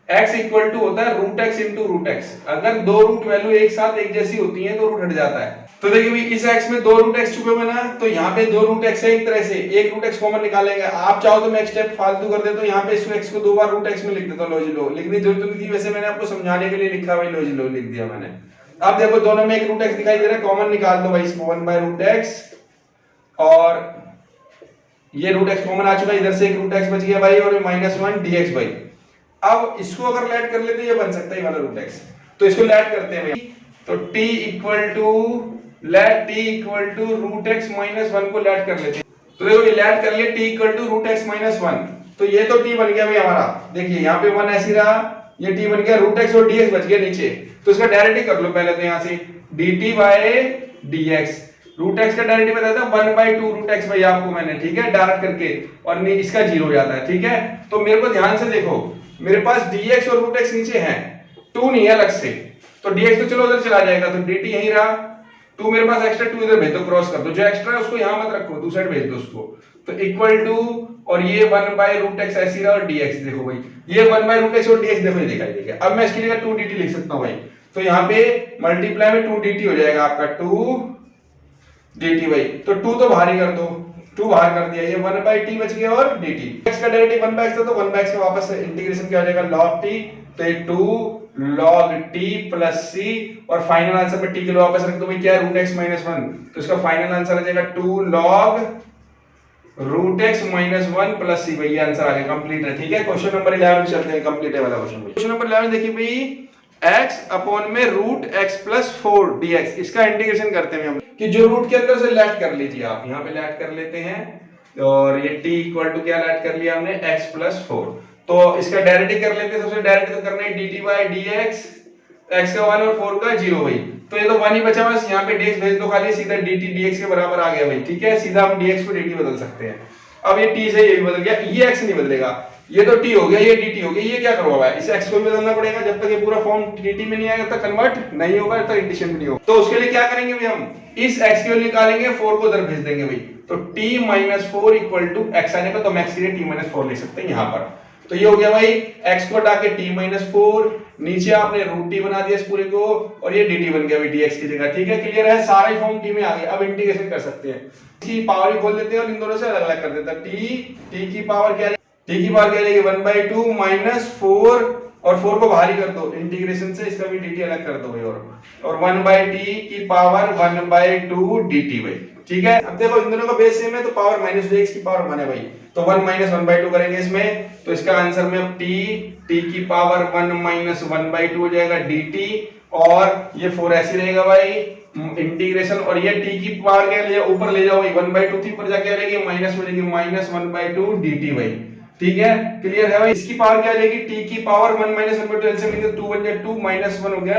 x इक्वल टू होता है root x into root x। अगर दो रूट वैल्यू एक साथ एक जैसी होती है तो रूट हट जाता है। तो देखिए भाई इस x में दो रूट x छुपे हुए ना, तो यहाँ पे दो रूट x है, एक तरह से एक रूट x कॉमन निकालेंगे। आप चाहो तो मैं एक स्टेप फालतू कर देता हूँ, यहाँ पे इस x को दो बार रूट x में लिख देता हूँ, लो जी लो, लिखने की जरूरत नहीं थी, वैसे मैंने आपको समझाने के लिए लिखा भाई, लो जी लो लिख दिया मैंने। अब देखो दोनों में एक रूट x दिखाई दे रहा है, कॉमन निकाल दो भाई इसको, 1/√x, और ये रूट x कॉमन आ चुका है, इधर से एक रूट x बच गया भाई, और -1 dx भाई। अब इसको अगर लेट कर लेते ये बन सकता है ये वाला रूट x, तो इसको लेट करते हैं भाई। तो t equal to let t equal to root x minus 1 को लेट कर लेते हैं। तो देखो ये लेट कर लिया, t equal to root x minus 1, तो ये तो t बन गया भाई हमारा। देखिए यहाँ पे 1 ऐसी रहा, ये t बन गया, रूट x और dx बच गया नीचे। तो इसका डायरेक्ट ही कर लो पहले, तो यहाँ से dt by dx, root x का डायरेक्ट बताया था 1/2 रूट x भाई आपको मैंने, ठीक है, डायरेक्ट करके, और इसका 0 हो जाता है। ठीक है, तो मेरे को ध्यान से देखो, मेरे पास dx और रूट x नीचे है, 2 नहीं है अलग से, तो dx तो चलो उधर चला जाएगा, तो dt यहीं रहा, 2 मेरे पास एक्स्ट्रा 2 इधर भेज दो, क्रॉस कर दो, जो एक्स्ट्रा है उसको यहां मत रखो, दूसरी साइड भेज दो उसको। तो इक्वल टू, और ये 1/√x ऐसी रहा, और dx देखो भाई, ये 1/√x और dx देखो, ये दिखाई देगा। अब मैं इसकी जगह 2 dt लिख सकता हूं भाई, तो यहाँ पे मल्टीप्लाई में 2 dt हो जाएगा आपका, 2 dt भाई। तो 2 तो बाहर ही कर दो, 2 बाहर कर दिया, ये 1/t बच गया, और dt x का डायरेक्ट 1/x था, तो 1/x का वापस इंटीग्रेशन क्या हो जाएगा, log t, तो ये 2 log t प्लस c, और फाइनल आंसर में t के लिए वापस रख दो भाई, क्या है रूट x माइनस 1, तो इसका फाइनल आंसर आ जाएगा 2 log root x minus 1 plus c भाई। ये आंसर आ गया, कंप्लीट है। ठीक है, क्वेश्चन नंबर 11 पे चलते हैं, कंप्लीट है वाला क्वेश्चन भाई। क्वेश्चन नंबर 11 देखिए भाई, x अपॉन में रूट x प्लस 4 dx, इसका इंटीग्रेशन करते हैं हम, कि जो रूट के अंदर से लेट कर लीजिए आप, यहाँ पे लेट कर लेते हैं, और ये t इक्वल टू क्या लेट कर लिया हमने, x प्लस 4, तो इसका डायरेक्ट ही कर लेते हैं। सबसे डायरेक्ट तो करना है dt बाय dx, x का 1 और 4 का 0 भाई, तो ये तो 1 ही बचा, बस यहाँ पे dx भेज दो खाली, सीधा dt dx के बराबर आ गया भाई। ठीक है, सीधा हम dx को dt बदल सकते हैं। अब ये t से ये भी बदल गया, ये x नहीं बदलेगा, ये तो t हो गया, ये dt हो गया, ये क्या करवा है, इस x को भी बदलना पड़ेगा, जब तक ये पूरा फॉर्म dt में नहीं आएगा तब तक कन्वर्ट नहीं होगा, तब इंटीग्रेशन भी नहीं होगा। तो उसके लिए क्या करेंगे भाई, हम इस x की वैल्यू निकालेंगे, 4 को उधर भेज देंगे भाई, तो t - 4 इक्वल टू x आ जाएगा, तो हम x के लिए t - 4 लिख सकते हैं यहाँ पर। तो ये हो गया भाई, x को हटा के t - 4, नीचे आपने रूट t बना दिया इस पूरे को, और ये dt बन गया भाई dx की जगह। ठीक है, क्लियर है, सारे फॉर्म t में आ गए। अब इंटीग्रेशन कर सकते हैं, इसकी पावर ही खोल देते हैं और इन दोनों से अलग अलग कर देते हैं। t की पावर क्या है, t की पावर क्या रहेगी, 1/2 माइनस 4, और 4 को बाहर ही कर दो इंटीग्रेशन से, इसका भी dt अलग कर दो भाई, और 1/t की पावर 1/2 dt भाई। ठीक है, अब देखो इन दोनों का बेस सेम है, तो पावर माइनस हो जाएगी, इसकी पावर 1 है भाई, तो 1 - 1/2 करेंगे इसमें, तो इसका आंसर में अब t की पावर 1 - 1/2 हो जाएगा dt, और ये 4 ऐसे रहेगा भाई, इंटीग्रेशन, और ये t की पावर क्या ले ऊपर ले जाओ भाई, 1/2 थी, ऊपर जाके आ जाएगी माइनस हो जाएगी, -1/2 dt भाई। ठीक है, क्लियर है भाई। इसकी पावर क्या आ जाएगी, t की पावर 1 - 1/2 एलसीएम लेंगे, 2 बन जाए 2, -1 हो गया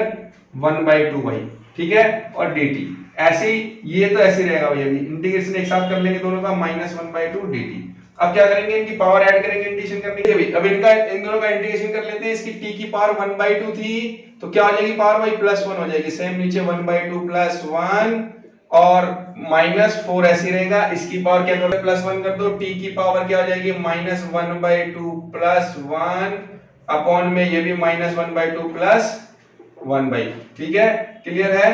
1/2 भाई। ठीक है, और dt ऐसे ही, ये तो ऐसे रहेगा भाई, अभी इंटीग्रेशन एक साथ कर लेंगे दोनों का, -1/2 dt। अब क्या करेंगे, इनकी पावर ऐड करेंगे इंटीग्रेशन करने के लिए। अब इन दोनों का इंटीग्रेशन कर लेते हैं। इसकी t की पावर 1/2 थी तो क्या हो जाएगी पावर भाई +1 हो जाएगी। सेम नीचे 1/2 + 1 और -4 ऐसी रहेगा। इसकी पावर क्या कर दो +1 कर दो, t की पावर क्या हो जाएगी -1/2 + 1 अपॉन में ये भी -1/2 + 1/, ठीक है, क्लियर है।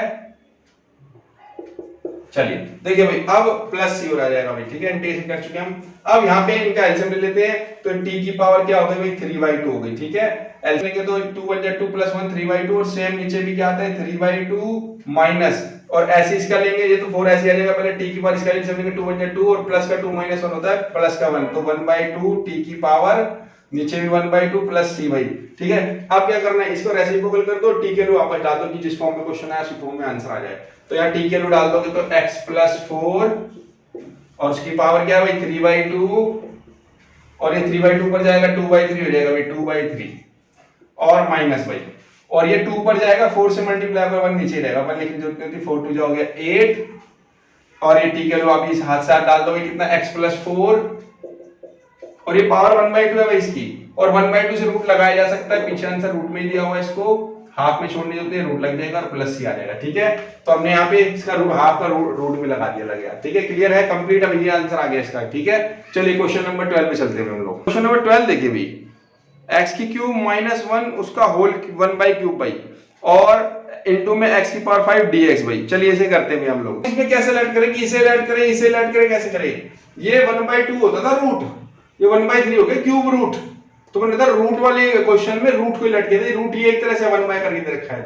चलिए देखिए भाई अब प्लस सी हो जाएगा भाई, ठीक है, इंटीग्रेशन कर चुके हम। अब यहाँ पे इनका एलसीएम ले लेते हैं तो t की पावर क्या हो गई भाई 3/2 हो गई, ठीक है। एलसीएम लेंगे तो 2 × 2 + 1 3/2 और सेम नीचे भी क्या आता है 3/2 माइनस और ऐसे इसका लेंगे ये तो 4 ऐसे आ जाएगा। पहले t की पावर इसका एलसीएम लेंगे 2 × 2 और प्लस का 2 - 1 होता है प्लस का 1 तो 1/2 t की पावर नीचे भी 1/2 + c भाई, ठीक है। अब क्या करना है इसको रेसिप्रोकल कर दो, t के लिए वापस डाल दो कि जिस फॉर्म में क्वेश्चन आया उसी फॉर्म में आंसर आ जाए। तो यहाँ t के लिए डाल दोगे तो x + 4 और उसकी पावर क्या है भाई 3/2 और ये 3/2 पर जाएगा 2/3 हो जाएगा भाई 2/3 और माइनस भाई और ये 2 पर जाएगा 4 से मल्टीप्लाई होगा 1 नीचे रहेगा 1 लिखने की जरूरत नहीं होती 4 2 हो गया 8 और ये t के लिए आप इस हाथ से हाथ डाल दोगे कितना x + 4 और ये पावर 1/2 है भाई इसकी और 1/2 से रूट लगाया जा सकता है। पीछे आंसर रूट में ही दिया हुआ है, इसको हाफ में छोड़ने होते हैं रूट लग जाएगा और प्लस सी आ जाएगा, ठीक है। तो हमने यहाँ पे इसका रूट हाफ का रूट में लगा दिया लग गया, ठीक है, क्लियर है, कंप्लीट। अब ये आंसर आ गया इसका, ठीक है। चलिए क्वेश्चन नंबर 12 पे चलते हैं हम लोग। क्वेश्चन नंबर 12 देखिए भाई x³ - 1 उसका होल 1/3 भाई और इनटू में x की पावर 5 dx भाई। चलिए इसे करते हैं हम लोग। इसमें कैसे ऐड करेंगे, इसे ऐड करें इसे ऐड करें, कैसे करें। ये 1/2 होता था रूट, ये 1/3 हो गया क्यूब रूट। तो मैंने कहा रूट वाले क्वेश्चन में रूट को लटके थे, रूट ये एक तरह से 1 बाय करके दे रखा है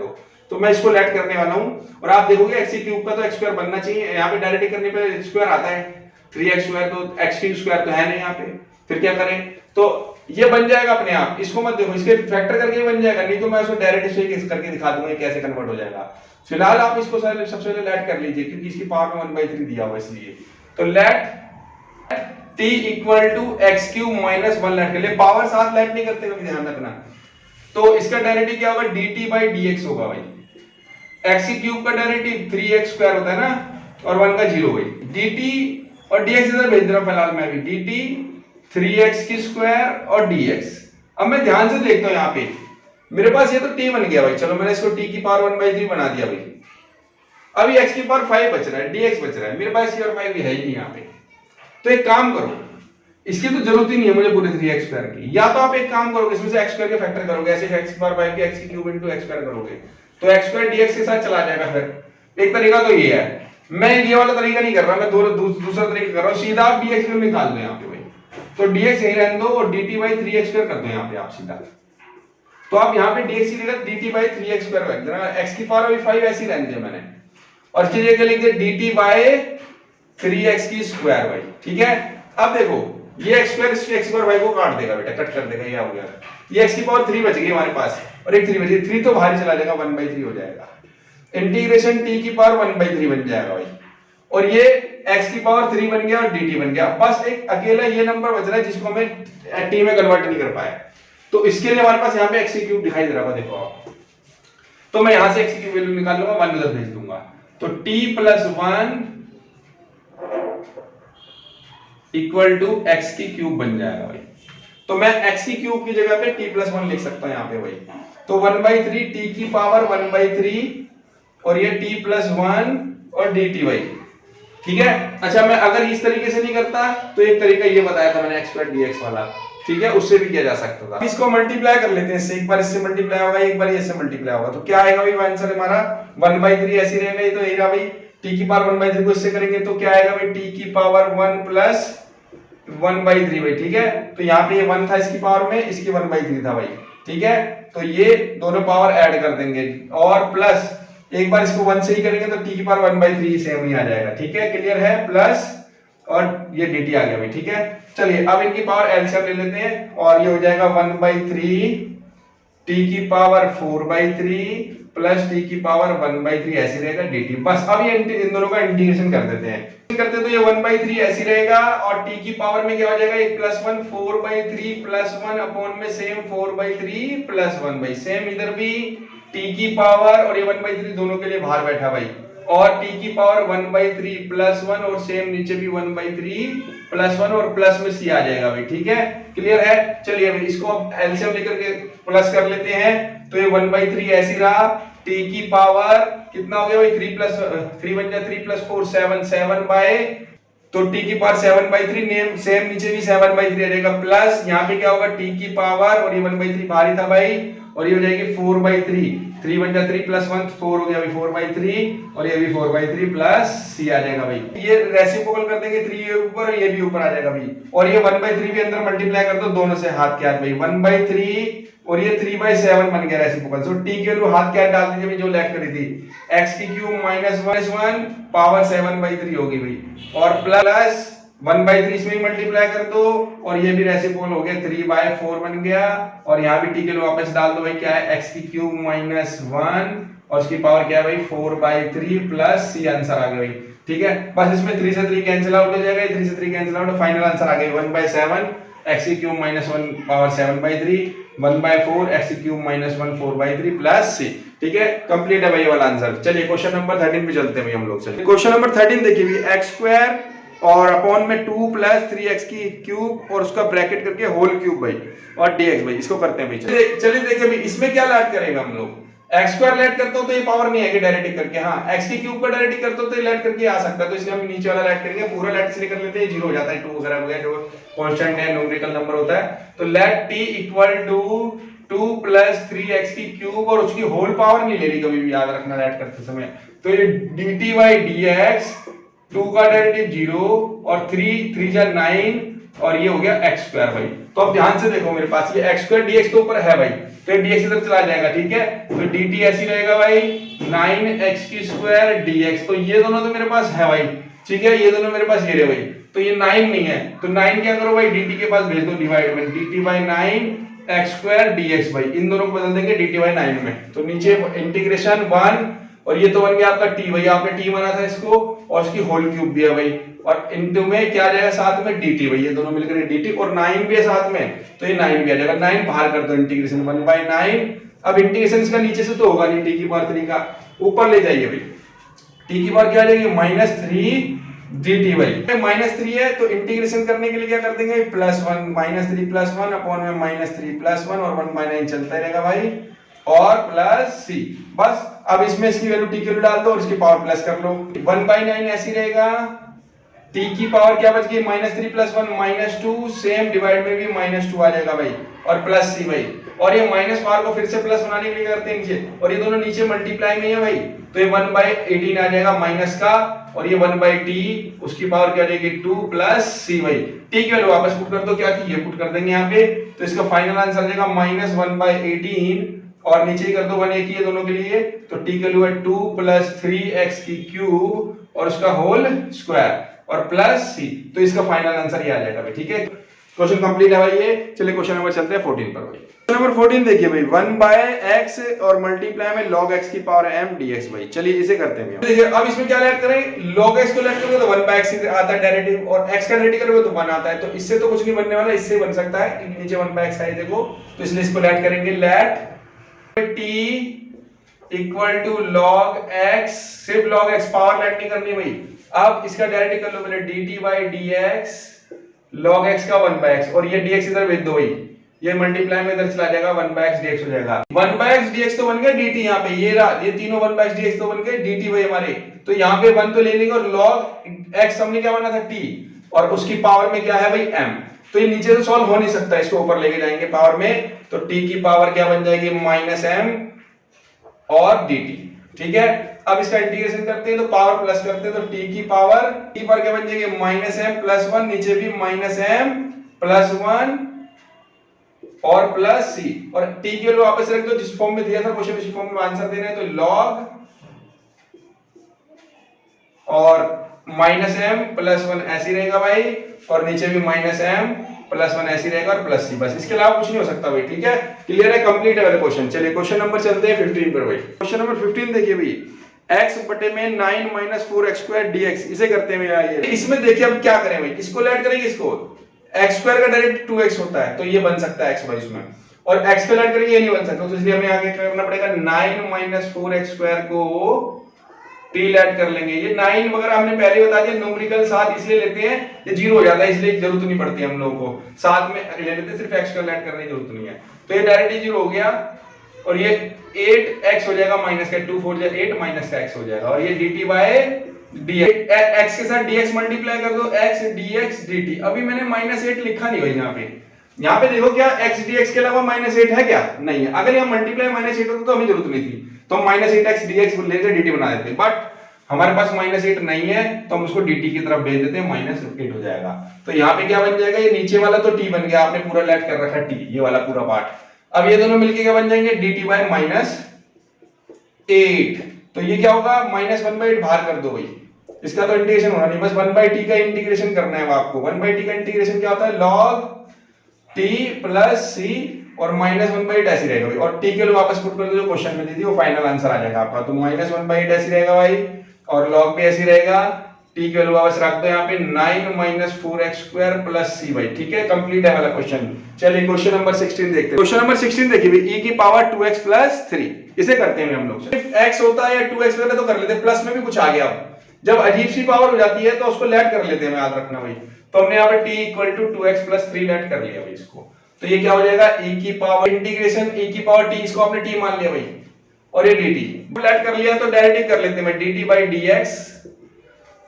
तो मैं इसको लेट करने वाला हूं और आप देखोगे x³ का तो x² बनना चाहिए। यहाँ पे डायरेक्ट करने पे स्क्वायर आता है 3x² तो x³ तो है नहीं यहाँ पे, फिर क्या करें। तो ये बन जाएगा अपने आप, इसको मत देखो, इसके फैक्टर करके बन जाएगा, नहीं तो मैं इसको डायरेक्ट इसे करके दिखा दूंगा कैसे कन्वर्ट हो जाएगा। फिलहाल आप इसको सबसे पहले लेट कर लीजिए क्योंकि इसकी पावर में 1/3 दिया हुआ इसलिए। तो लेट t = x³ - 1 लेट कर ले, पावर साथ लेट नहीं करते कभी, ध्यान रखना। तो इसका डेरिवेटिव क्या होगा dt/dx होगा भाई। x³ का डेरिवेटिव 3x² होता है ना और 1 का 0 भाई, dt और dx इधर भेज रहा हूं फिलहाल मैं भी, dt 3x² और dx। अब मैं ध्यान से देखता हूं यहाँ पे मेरे पास ये तो t बन गया भाई, चलो मैंने इसको t की पावर 1/3 बना दिया भाई। अभी x की पावर 5 बच रहा है, dx बच रहा है, मेरे पास ये और 5 भी है ही नहीं यहाँ पे। तो एक काम करो, इसकी तो जरूरत ही नहीं है मुझे पूरे 3x² की, या तो आप एक काम करोगे इसमें से x² के फैक्टर करोगे, ऐसे x की पावर 5 के x³ * x² करोगे तो x² dx के साथ चला जाएगा। फिर एक तरीका तो ये है, मैं ये वाला तरीका नहीं कर रहा, मैं दूसरा तरीका कर रहा हूं, सीधा आप dx निकाल दो यहाँ पे भाई। तो dx यही रहने दो और dt/3x² कर दो यहाँ पे आप सीधा। तो आप यहाँ पे dx की जगह dt/3x² रख देना, x की पावर अभी 5 ऐसी रहने दिया मैंने और इसकी जगह लिख दिया dt/3x² भाई, ठीक है। अब देखो ये x² x की पावर 5 को काट देगा बेटा, कट कर देगा, ये हो गया। ये x की पावर 3 बच गई हमारे पास और एक 3 बची, 3 तो बाहर ही चला जाएगा 1/3 हो जाएगा। इंटीग्रेशन t की पावर 1/3 बन जाएगा भाई और ये x की पावर 3 बन गया और dt बन गया। बस एक अकेला ये नंबर बच रहा है जिसको हमें t में कन्वर्ट नहीं कर पाए, तो इसके लिए हमारे पास यहाँ पे x³ दिखाई दे रहा है, देखो आप। तो मैं यहाँ से x की वैल्यू निकाल लूंगा, 1 उधर भेज दूंगा, तो t + 1 = x³ बन जाएगा भाई। तो मैं x³ की जगह पे t + 1 लिख सकता हूं यहाँ पे भाई। तो 1/3 t की पावर 1/3 और ये t + 1 और dt भाई, ठीक है। अच्छा मैं अगर इस तरीके से नहीं करता तो एक तरीका ये बताया था मैंने x² dx वाला, ठीक है, उससे भी किया जा सकता था। इसको मल्टीप्लाई कर लेते हैं इससे, एक बार इससे मल्टीप्लाई होगा एक बार इससे मल्टीप्लाई होगा, तो क्या आएगा भाई आंसर हमारा 1/3 ऐसी रहेगा, ये तो आएगा भाई। t की पावर 1/3 को इससे करेंगे तो क्या आएगा भाई t की पावर 1 + 1/3 भाई, ठीक है। तो यहाँ पे ये 1 था इसकी पावर में, इसकी 1/3 था भाई, ठीक है। तो ये दोनों पावर ऐड कर देंगे और प्लस एक बार इसको 1 से ही करेंगे तो t की पावर 1/3 सेम ही आ जाएगा, ठीक है, क्लियर है। प्लस और ये dt आ गया भाई, ठीक है। चलिए अब इनकी पावर एलसीएम ले लेते हैं और ये हो जाएगा 1/3 t की पावर 4/3 प्लस t की पावर 1/3 ऐसी रहेगा dt। बस अब ये इन दोनों का इंटीग्रेशन कर देते हैं, करते तो ये 1/3 ऐसी रहेगा और t की पावर में क्या हो जाएगा 1 + 1 4/3 + 1 अपॉन में सेम 4/3 + 1 भाई, सेम इधर भी t की पावर और ये 1/3 दोनों के लिए बाहर बैठा भाई और टी की पावर 1/3 प्लस 1 और सेम नीचे भी 1/3 प्लस 1 और प्लस में सी आ जाएगा भाई। ठीक है, क्लियर है। चलिए भाई इसको अब एलसीएम लेकर के प्लस कर लेते हैं, तो ये 1/3 ऐसी रहा, टी की पावर कितना हो गया भाई 3 प्लस 3 बन जाए 3 प्लस 4 7 7 बाय, तो टी की पावर 7/3 नेम सेम नीचे भी 7/3 आ जाएगा, प्लस यहाँ पे क्या होगा टी की पावर, और ये 1/3 भारी था भाई, और ये हो जाएगी 4/3, 3 बन जाए 3 प्लस 1 4 हो गया भाई 4/3, और ये भी 4/3 प्लस सी आ जाएगा भाई। ये रेसिप्रोकल कर देंगे 3 ये ऊपर और ये भी ऊपर आ जाएगा भाई, और ये 1/3 भी अंदर मल्टीप्लाई कर दो दोनों से हाथ के हाथ भाई, 1/3 और ये 3/7 बन गया रेसिप्रोकल। सो टी के वैल्यू हाथ के हाथ डाल दीजिए भाई जो लेट करी थी, x की क्यूब माइनस 1 पावर 7/3 होगी भाई, और प्लस 1/3 इसमें ही मल्टीप्लाई कर दो, और ये भी रेसिप्रोकल हो गया 3/4 बन गया, और यहाँ भी टी के वैल्यू वापस डाल दो भाई, क्या है x की क्यूब माइनस 1 और उसकी पावर क्या है भाई 4/3 प्लस सी, आंसर आ गया भाई। ठीक है, बस इसमें 3 से 3 कैंसिल आउट हो जाएगा, 3 से 3 कैंसिल आउट, फाइनल आंसर आ गया 1/7 x की क्यूब माइनस 1 पावर 7/3 1/4 x की क्यूब माइनस 1 4/3 प्लस सी। ठीक है, कंप्लीट है भाई ये वाला आंसर। चलिए क्वेश्चन नंबर 13 पे चलते हैं भाई हम लोग। चलिए क्वेश्चन नंबर 13 देखिए भाई, x स्क्वायर और अपॉन में 2 प्लस 3x की क्यूब और उसका ब्रैकेट करके होल क्यूब भाई, और dx भाई, इसको करते हैं भाई। चलिए देखिए भाई इसमें क्या ऐड करेगा हम लोग, x स्क्वायर ऐड करते हो तो ये पावर नहीं है कि डायरेक्ट करके, हाँ x की क्यूब का डायरेक्ट करते हो तो ये ऐड करके आ सकता है, तो इसलिए हम नीचे वाला ऐड करेंगे, पूरा ऐड इसलिए कर लेते हैं, जीरो हो जाता है, 2 वगैरह वगैरह जो कांस्टेंट है न्यूमेरिकल नंबर होता है, तो let t equal to 2 plus 3x की क्यूब और उसकी होल पावर नहीं ले रही कभी भी, याद रखना ऐड करते समय, तो ये dt बाय dx, 2 का डेरिवेटिव 0 और 3 जा 9 और ये हो गया x स्क्वायर भाई। तो अब ध्यान से देखो मेरे पास ये x स्क्वायर dx तो ऊपर है भाई, तो ये dx इधर चला जाएगा। ठीक है, तो dt ऐसी रहेगा भाई 9x की स्क्वायर dx, तो ये दोनों तो मेरे पास है भाई। ठीक है, ये दोनों मेरे पास ये रहे भाई, तो ये 9 नहीं है, तो 9 क्या करो भाई dt के पास भेज दो डिवाइड में, dt by 9 x square dx भाई, इन दोनों को बदल देंगे dt बाय 9 में, तो नीचे इंटीग्रेशन 1 और ये तो बन गया आपका t भाई, आपने t माना था इसको और इसकी होल क्यूब दिया भाई, और इनटू में क्या आ जाएगा साथ में dt भाई, ये दोनों मिलकर dt, और 9 भी है साथ में, तो ये 9 भी आ जाएगा, 9 बाहर कर दो इंटीग्रेशन 1/9। अब इंटीग्रेशन इसका नीचे से तो होगा नहीं, t की पावर 3 का ऊपर ले जाइए भाई, t की पावर क्या आ जाएगी -3 dt भाई, -3 है तो इंटीग्रेशन करने के लिए क्या कर देंगे +1 -3 +1 अपॉन में -3 +1 और 1/9 चलता रहेगा भाई, और प्लस सी, बस अब इसमें इसकी वैल्यू टी की वैल्यू डाल दो और इसकी पावर प्लस कर लो, 1/9 ऐसी रहेगा, टी की पावर क्या बच गई -3 +1 -2, सेम डिवाइड में भी -2 आ जाएगा भाई, और प्लस सी भाई, और ये माइनस पावर को फिर से प्लस बनाने के लिए करते हैं नीचे, और ये दोनों नीचे मल्टीप्लाई में है भाई, तो ये 1/18 आ जाएगा माइनस का, और ये 1/t उसकी पावर क्या आ जाएगी 2 प्लस सी भाई, टी की वैल्यू वापस पुट कर दो, क्या थी ये पुट कर देंगे यहाँ पे, तो इसका फाइनल आंसर आ जाएगा -1/18, और नीचे ही कर दो 1 एक ही है दोनों के लिए, तो t की वैल्यू है 2 प्लस 3x की क्यूब और उसका होल स्क्वायर और प्लस c, तो इसका फाइनल आंसर ये आ जाएगा भाई। ठीक है, क्वेश्चन कंप्लीट है भाई ये। चलिए क्वेश्चन नंबर चलते हैं 14 पर भाई। क्वेश्चन नंबर 14 देखिए भाई, 1/x और मल्टीप्लाई में log x की पावर m dx भाई। चलिए इसे करते हैं। देखिए अब इसमें क्या ऐड करें, log x को ऐड करोगे तो 1/x आता है डायरेक्टिव, और x का डेरिवेटिव करोगे तो 1 आता है, तो इससे तो कुछ नहीं बनने वाला, इससे बन सकता है क्योंकि नीचे 1/x है देखो, तो इसलिए इसको ऐड करेंगे, let t equal to log x, सिर्फ log x पावर ऐड नहीं करनी भाई, अब इसका डायरेक्टिव कर लो पहले, dt by dx log x का 1/x, और ये dx इधर भेज दो भाई, ये मल्टीप्लाई में इधर चला जाएगा 1/x dx हो जाएगा, 1/x dx तो बन गया dt, यहाँ पे ये रहा, ये तीनों 1/x dx तो बन गए dt भाई हमारे, तो यहाँ पे 1 तो ले लेंगे, और log x हमने क्या बना था t, और उसकी पावर में क्या है भाई m, तो ये नीचे से सॉल्व हो नहीं सकता, इसको ऊपर लेके जाएंगे पावर में, तो t की पावर क्या बन जाएगी -m और dt। ठीक है, अब इसका इंटीग्रेशन करते हैं तो पावर प्लस करते हैं, तो t की पावर t पर क्या बन जाएगी -m + 1, नीचे भी -m + 1 और प्लस c, और t की वैल्यू वापस रख दो जिस फॉर्म में दिया था क्वेश्चन, उसी फॉर्म में आंसर देना है, तो log और -m + 1 ऐसी रहेगा भाई, और नीचे भी -m + 1 ऐसी रहेगा, और प्लस c, बस इसके अलावा कुछ नहीं हो सकता भाई। ठीक है, क्लियर है, कंप्लीट है वाला क्वेश्चन। चलिए क्वेश्चन नंबर चलते हैं 15 पर भाई। क्वेश्चन नंबर 15 देखिए भाई, x बटे में 9 - 4x² dx, इसे करते हैं भैया। ये इसमें देखिए अब क्या करें भाई, इसको ऐड करेंगे, इसको x² का डायरेक्ट 2x होता है, तो ये बन सकता है x भाई इसमें, और x को ऐड करेंगे ये नहीं बन सकता, तो इसलिए हमें आगे करना पड़ेगा 9 - 4x² को टी लेट कर लेंगे। ये 9 वगैरह हमने पहले बता दिया, न्यूमेरिकल साथ इसलिए लेते हैं, ये 0 हो जाता है इसलिए जरूरत नहीं पड़ती हम लोगों को, साथ में ले लेते हैं, सिर्फ x का लेट करने की जरूरत नहीं है। तो ये डायरेक्टली 0 हो गया और ये 8x हो जाएगा माइनस का 2 4 8 माइनस का x हो जाएगा और ये dt बाय dx, x के साथ dx मल्टीप्लाई कर दो, x dx dt। अभी मैंने -8 लिखा नहीं भाई यहाँ पे देखो क्या x dx के अलावा -8 है क्या? नहीं है। अगर यहाँ मल्टीप्लाई -8 होता तो हमें जरूरत नहीं थी, तो हम -8x dx लेकर dt बना देते, बट हमारे पास -8 नहीं है तो हम उसको dt की तरफ भेज देते हैं, -8 हो जाएगा। तो यहाँ पे क्या बन जाएगा, ये नीचे वाला तो t बन गया, आपने पूरा लेट कर रखा t, ये वाला पूरा पार्ट। अब ये दोनों मिलके क्या बन जाएंगे, dt बाय -8। तो ये क्या होगा, -1/8 बाहर कर दो भाई, इसका तो इंटीग्रेशन होना नहीं, बस 1/t का इंटीग्रेशन करना है आपको। 1/t का इंटीग्रेशन क्या होता है, log t प्लस c और -1/8 ऐसे रहेगा भाई, और t के लिए वापस पुट कर दो जो क्वेश्चन में दी थी, वो फाइनल आंसर आ जाएगा आपका। तो -1/8 ऐसे रहेगा भाई और log भी ऐसे रहेगा, t के वैल्यू वापस रख दो यहाँ पे 9 - 4x² प्लस c भाई, ठीक है, कंप्लीट है वाला क्वेश्चन। चलिए क्वेश्चन नंबर 16 देखते हैं। क्वेश्चन नंबर 16 देखिए भाई, e की पावर 2x प्लस 3, इसे करते हैं हम लोग। सिर्फ x होता है या 2x पहले तो कर लेते हैं, प्लस में भी कुछ आ गया, जब अजीब सी पावर हो जाती है तो उसको लेट कर लेते हैं, याद रखना भाई। तो हमने यहाँ पे t = 2x प्लस 3 लेट कर लिया भाई इसको, तो ये क्या हो जाएगा, e की पावर इंटीग्रेशन e की पावर t, इसको आपने t मान लिया भाई, और ये dt लेट कर लिया तो डायरेक्ट ही कर लेते हैं, dt बाई dx,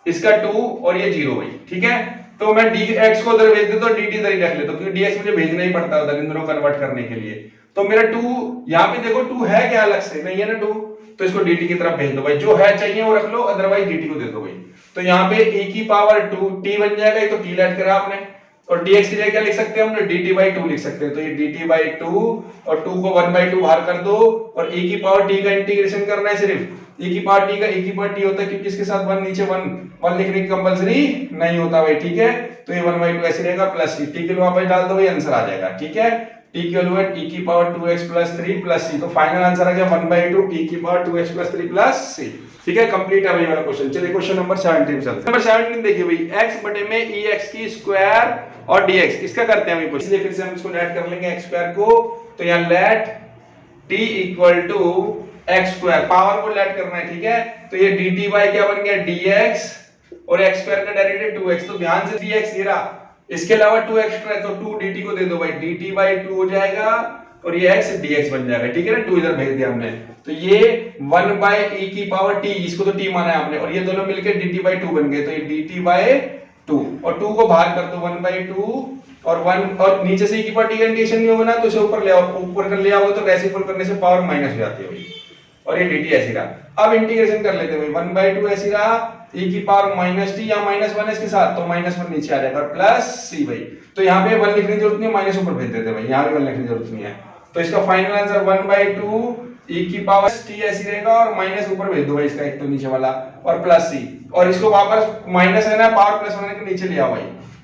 इसका 2 और ये 0 भाई, ठीक है। तो मैं dx को उधर भेज देता हूं, dt इधर ही रख लेता हूं, क्योंकि dx मुझे भेजना ही पड़ता है उधर इन दोनों कन्वर्ट करने के लिए। तो मेरा 2 यहाँ पे देखो 2 है क्या, अलग से नहीं है ना 2, तो इसको dt की तरफ भेज दो भाई, जो है चाहिए वो रख लो, अदरवाइज dt को दे दो भाई। तो यहाँ पे e की पावर 2 t बन जाएगा, ये तो t लेट करा आपने, और dx की जगह क्या लिख सकते हैं हमने, dt बाई 2 लिख सकते हैं। तो ये dt बाई 2 और 2 को 1/2 बाहर कर दो, और e की पावर t का इंटीग्रेशन करना है सिर्फ, e की पावर t का e की पावर t होता है, क्योंकि इसके साथ 1 नीचे 1 लिखने की कंपलसरी नहीं होता भाई, ठीक है। तो ये 1/2 ऐसे रहेगा प्लस c, t के लिए वापस डाल दो भाई, आंसर आ जाएगा, ठीक है। t की वैल्यू है e की power 2x plus 3 plus c, तो फाइनल आंसर आ गया 1/2 e की power 2x plus 3 plus c, ठीक है, कंप्लीट है भाई वाला क्वेश्चन। चलिए क्वेश्चन नंबर 17 चलते हैं। नंबर 17 देखिए भाई, x बटे में ex की स्क्वायर और dx, इसका करते हैं हम क्वेश्चन, इसलिए फिर से हम इसको लेट कर लेंगे x स्क्वायर को। तो यहां let t = x square, power को लेट करना है, ठीक है। तो ये dt बाय क्या बन गया, dx, और x स्क्वायर का डायरेक्ट 2x, तो ध्यान से dx ये रहा, इसके अलावा 2 एक्स्ट्रा है तो 2 dt को दे दो भाई, dt बाई 2 हो जाएगा और ये x dx बन जाएगा, ठीक है ना, 2 इधर भेज दिया हमने। तो ये 1 बाय e की पावर t, इसको तो t माना है आपने, और ये दोनों मिलके dt बाई 2 बन गए, तो ये dt बाई 2 और 2 को बाहर कर दो, 1/2 और 1, और नीचे से e की पावर t का इंटीग्रेशन नहीं होगा ना, तो इसे ऊपर ले आओ, ऊपर कर ले आओगे तो रेसिप्रोकल करने से पावर माइनस हो जाती है भाई, और ये dt ऐसे रहा। अब इंटीग्रेशन कर लेते हैं भाई, 1/2 ऐसे रहा, e की पावर -t या -1 इसके साथ, तो -1 नीचे आ जाएगा और प्लस c भाई। तो यहाँ पे 1 लिखने की जरूरत नहीं है, माइनस ऊपर भेज देते भाई, यहाँ पे 1 लिखने की जरूरत नहीं है। तो इसका फाइनल आंसर 1/2 e की पावर t ऐसी रहेगा, और माइनस ऊपर भेज दो भाई इसका, एक तो नीचे वाला, और प्लस c, और इसको वापस माइनस है ना, पावर प्लस होने के नीचे ले आओ भाई।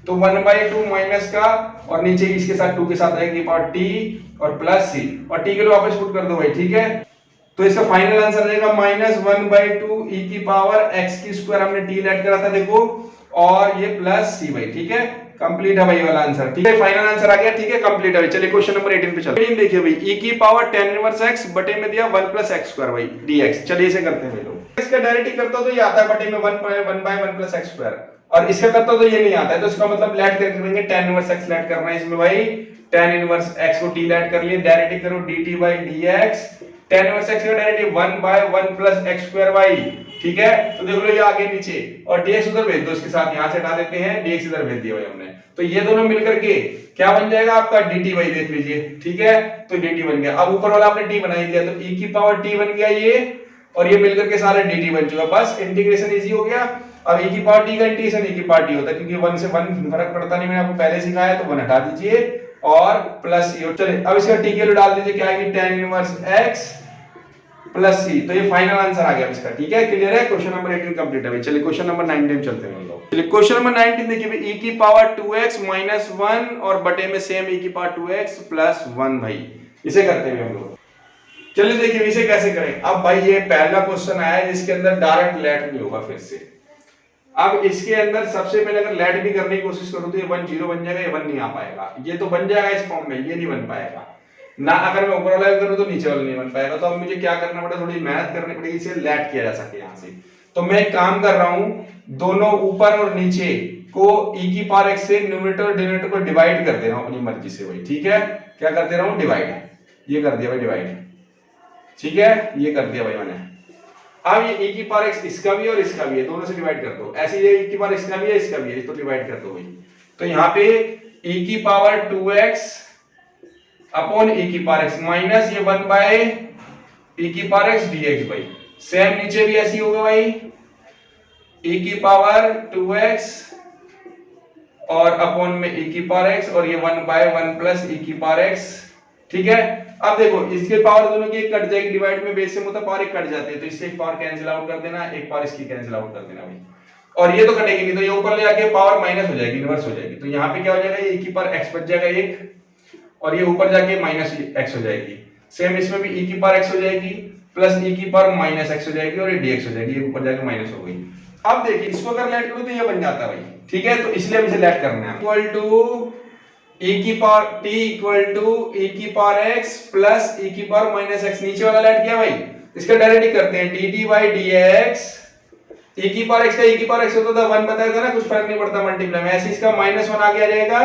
तो 1/2 माइनस का, और नीचे इसके साथ 2 के साथ रहेगी पावर t और प्लस c, और t के लिए वापस पुट कर दो भाई, ठीक है। तो इसका फाइनल आंसर रहेगा -1/2 e की पावर x की स्क्वायर, हमने t लेट करा था देखो, और ये प्लस c भाई, ठीक है, कंप्लीट है भाई वाला आंसर, ठीक है, फाइनल आंसर आ गया, ठीक है, कंप्लीट है भाई। चलिए क्वेश्चन नंबर 18 पे चलते हैं। देखिए भाई, e की पावर tan इनवर्स x बटे में दिया 1 + x² भाई dx, चलिए इसे करते हैं भाई लोग। इसका डायरेक्ट ही करता तो ये आता है बटे में 1/1 + x², और इसका करता तो ये नहीं आता है, तो इसका मतलब लेट करके करेंगे, tan इनवर्स x लेट करना है इसमें भाई, tan इनवर्स x को t लेट कर लिए, डायरेक्ट ही करो dt by dx, tan inverse x का डायरेक्ट 1/1 + x² भाई, ठीक है। तो देख लो ये आगे नीचे, और dx उधर भेज दो, इसके साथ यहां से हटा देते हैं, dx इधर भेज दिया भाई हमने। तो ये दोनों मिलकर के क्या बन जाएगा आपका dt भाई, देख लीजिए, ठीक है। तो dt बन गया, अब ऊपर वाला आपने t बना ही दिया, तो e की पावर t बन गया ये, और ये मिलकर के सारे dt बन चुका, बस इंटीग्रेशन इजी हो गया। अब e की पावर t का इंटीग्रेशन e की पावर t होता है, क्योंकि 1 से 1 फर्क पड़ता नहीं, मैंने आपको पहले सिखाया है, तो 1 हटा दीजिए और प्लस c, और चलिए अब इसका t के लिए डाल दीजिए, क्या आएगी, tan inverse x plus c। तो ये फाइनल आंसर आ गया इसका, ठीक है, क्लियर है। क्वेश्चन नंबर 18 कंप्लीट है भाई। चलिए क्वेश्चन नंबर 19 चलते हैं हम लोग। चलिए क्वेश्चन नंबर 19 देखिए भाई, e की पावर 2x - 1 और बटे में सेम e की पावर 2x प्लस 1 भाई, इसे करते हैं हम लोग। चलिए देखिए इसे कैसे करें। अब भाई ये पहला क्वेश्चन आया है जिसके अंदर डायरेक्ट लेट नहीं होगा फिर से। अब इसके अंदर सबसे पहले अगर लेट भी करने की कोशिश करूं तो ये 1 0 बन जाएगा, ये 1 नहीं आ पाएगा, ये तो बन जाएगा इस फॉर्म में, ये नहीं बन पाएगा ना। अगर मैं ऊपर वाला करूं तो नीचे वाला नहीं बन पाएगा, तो अब मुझे क्या करना पड़ेगा, थोड़ी मेहनत करनी पड़ेगी, इसे लेट किया जा सके यहाँ से। तो मैं एक काम कर रहा हूं, दोनों ऊपर और नीचे को e की पावर x से न्यूमरेटर और डिनोमिनेटर को डिवाइड कर दे रहा हूं अपनी मर्जी से भाई। ठीक है, क्या कर दे रहा हूं, डिवाइड। ये कर दिया भाई डिवाइड, ठीक है, ये कर दिया भाई मैंने। अब ये e की पावर x इसका भी और इसका भी है, दोनों से डिवाइड कर दो। ऐसे ये e की पावर इसका भी है, इसका भी है, तो डिवाइड कर दो भाई। तो यहाँ पे e की पावर 2x अपॉन e की पावर x माइनस ये 1 बाय e की पावर x dx भाई। सेम नीचे भी ऐसी होगा भाई, e की पावर 2x और अपॉन में e की पावर x और ये 1 बाय 1 प्लस e की पावर x। ठीक है, अब देखो इसके पावर दोनों की एक कट जाएगी, डिवाइड में बेस से मतलब पावर एक कट जाते हैं, तो इससे एक पावर कैंसिल आउट कर देना, एक पावर इसकी कैंसिल आउट कर देना भाई। और ये तो कटेगी नहीं, तो ये ऊपर ले जाके पावर माइनस हो जाएगी, इनवर्स हो जाएगी। तो यहाँ पे क्या हो जाएगा, ये e की पावर x बच जाएगा एक, और ये ऊपर जाके माइनस x हो जाएगी। सेम इसमें भी e की पावर x हो जाएगी प्लस e की पावर माइनस x हो जाएगी, और ये dx हो जाएगी, ये ऊपर जाके माइनस हो गई। अब देखिए इसको अगर लेट करूं तो ये बन जाता है भाई। ठीक है, तो इसलिए हम इसे लेट करना है, इक्वल टू e की power t equal to e की पावर x प्लस e की पावर माइनस x। नीचे वाला लेट किया भाई, इसका डायरेक्ट ही करते हैं, dt बाई dx। e की पावर x का e की पावर x होता था 1 बताया था ना, कुछ फर्क नहीं पड़ता मल्टीप्लाई में। ऐसे इसका माइनस 1 आगे आ जाएगा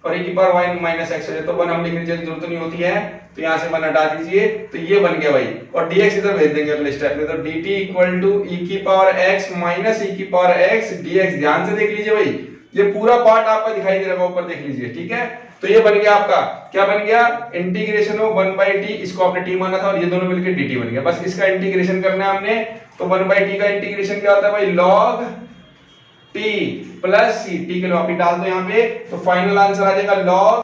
और e की पावर y माइनस x हो जाए, तो 1 हम लिखने की जरूरत नहीं होती है, तो यहाँ से 1 हटा दीजिए, तो ये बन गया भाई। और dx इधर भेज देंगे अगले स्टेप में, तो dt इक्वल टू e की पावर x माइनस e की पावर x dx। ध्यान से देख लीजिए भाई, ये पूरा पार्ट आपको दिखाई दे रहा है, ऊपर देख लीजिए। ठीक है, तो ये बन गया आपका, क्या बन गया, इंटीग्रेशन ऑफ 1 बाई टी, इसको आपने t माना था और ये दोनों मिलकर dt बन गया। बस इसका इंटीग्रेशन करना है हमने, तो 1 बाई टी का इंटीग्रेशन क्या होता है भाई, log t plus c। t के लिए वापस डाल दो यहाँ पे, तो फाइनल आंसर आ जाएगा log,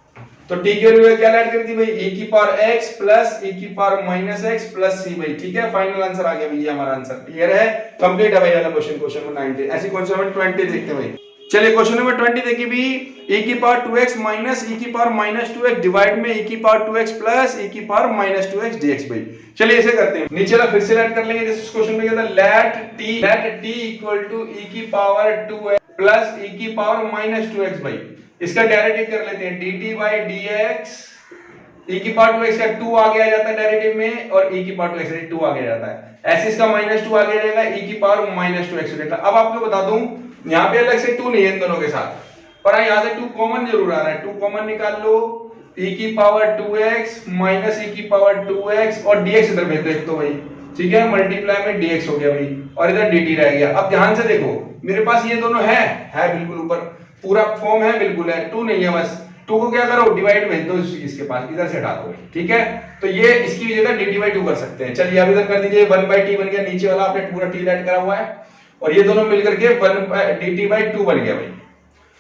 तो t के लिए क्या ऐड कर दी भाई, e की पावर x प्लस e की power minus x plus c भाई। ठीक है, फाइनल आंसर आ गया भाई, ये हमारा आंसर क्लियर है, कंप्लीट है भाई वाला क्वेश्चन। क्वेश्चन नंबर 19 ऐसी क्वेश्चन नंबर 20 देखते हैं भाई। चलिए क्वेश्चन नंबर 20 देखिए भी, e की पावर 2x माइनस e की पावर माइनस 2x डिवाइड में e की पावर 2x प्लस e की पावर माइनस 2x dx भाई। चलिए इसे करते हैं, नीचे वाला फिर से ऐड कर लेंगे, जैसे क्वेश्चन में क्या था, let t equal to e की पावर 2x प्लस e की पावर माइनस 2x भाई। इसका डायरेक्टिव कर लेते हैं, dt बाई dx। e की पावर 2x का 2 आगे आ जाता है डायरेक्टिव में, और e की पावर 2x से 2 आगे आ जाता है, ऐसे इसका माइनस 2 आगे रहेगा, e की पावर माइनस 2x हो जाएगा। अब आपको बता दूं, यहाँ पे अलग से 2 नहीं है इन दोनों के साथ, पर यहाँ से 2 कॉमन जरूर आ रहा है, 2 कॉमन निकाल लो, e की पावर 2x माइनस e की पावर 2x और dx इधर भेज दो एक तो भाई। ठीक है, मल्टीप्लाई में dx हो गया भाई, और इधर dt रह गया। अब ध्यान से देखो, मेरे पास ये दोनों है बिल्कुल ऊपर पूरा फॉर्म है, बिल्कुल है, 2 नहीं है, बस 2 को क्या करो, डिवाइड भेज दो इसके पास, इधर से हटा दो। ठीक है, तो ये इसकी जगह dt बाई 2 कर सकते हैं। चलिए अब इधर कर दीजिए, 1 बाई टी बन गया, नीचे वाला आपने पूरा t ऐड करा हुआ है, और ये दोनों मिलकर के 1 dt बाई 2 बन गया भाई।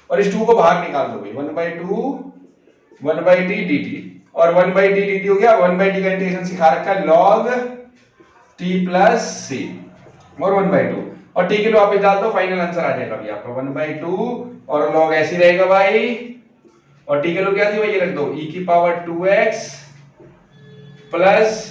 और इस 2 को बाहर निकाल दो भाई, 1 बाई 2 1 बाई टी dt, और 1 बाई टी dt हो गया। 1 बाई टी का इंटीग्रेशन सिखा रखा है, log t प्लस c और 1 बाई 2, और t के लिए वापस डाल दो, फाइनल आंसर आ जाएगा भाई आपका 1 बाई 2, और log ऐसे रहेगा भाई, और t के लिए क्या थी भाई, ये रख दो, e की पावर 2x प्लस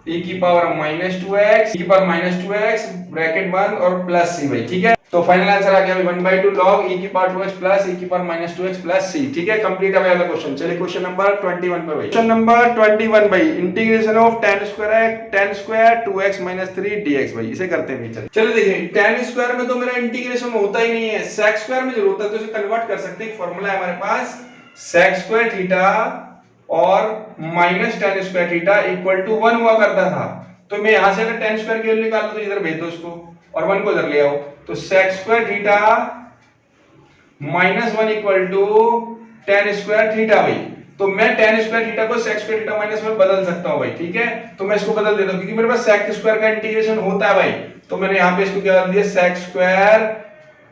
e की पावर माइनस 2x, e की पावर माइनस 2x ब्रैकेट 1 और प्लस c भाई। ठीक है, तो फाइनल आंसर आ गया 1 बाई 2 log e की पावर 2x प्लस e की power minus 2x plus c। ठीक है, कंप्लीट है भाई वाला क्वेश्चन। चलिए क्वेश्चन नंबर 21 पे भाई, क्वेश्चन नंबर 21 भाई, integration of tan square 2x minus 3 dx भाई। इसे करते हैं भाई। चलिए देखिए, tan स्क्वायर में तो मेरा इंटीग्रेशन होता ही नहीं है, sec स्क्वायर में जरूर होता है, तो इसे कन्वर्ट कर सकते हैं। एक फार्मूला है हमारे पास, sec स्क्वायर थीटा और minus tan square theta equal to 1 हुआ करता था। तो मैं यहां से अगर tan स्क्वायर की वैल्यू निकाल तो इधर भेज दो इसको, और 1 को इधर ले आओ, तो sec square theta minus 1 equal to tan square theta भाई। तो मैं tan स्क्वायर थीटा को sec स्क्वायर थीटा माइनस 1 बदल सकता हूं भाई। ठीक है, तो मैं इसको बदल देता हूं, क्योंकि मेरे पास sec स्क्वायर का इंटीग्रेशन होता है भाई, तो मैंने यहां पे इसको क्या डाल दिया, sec स्क्वायर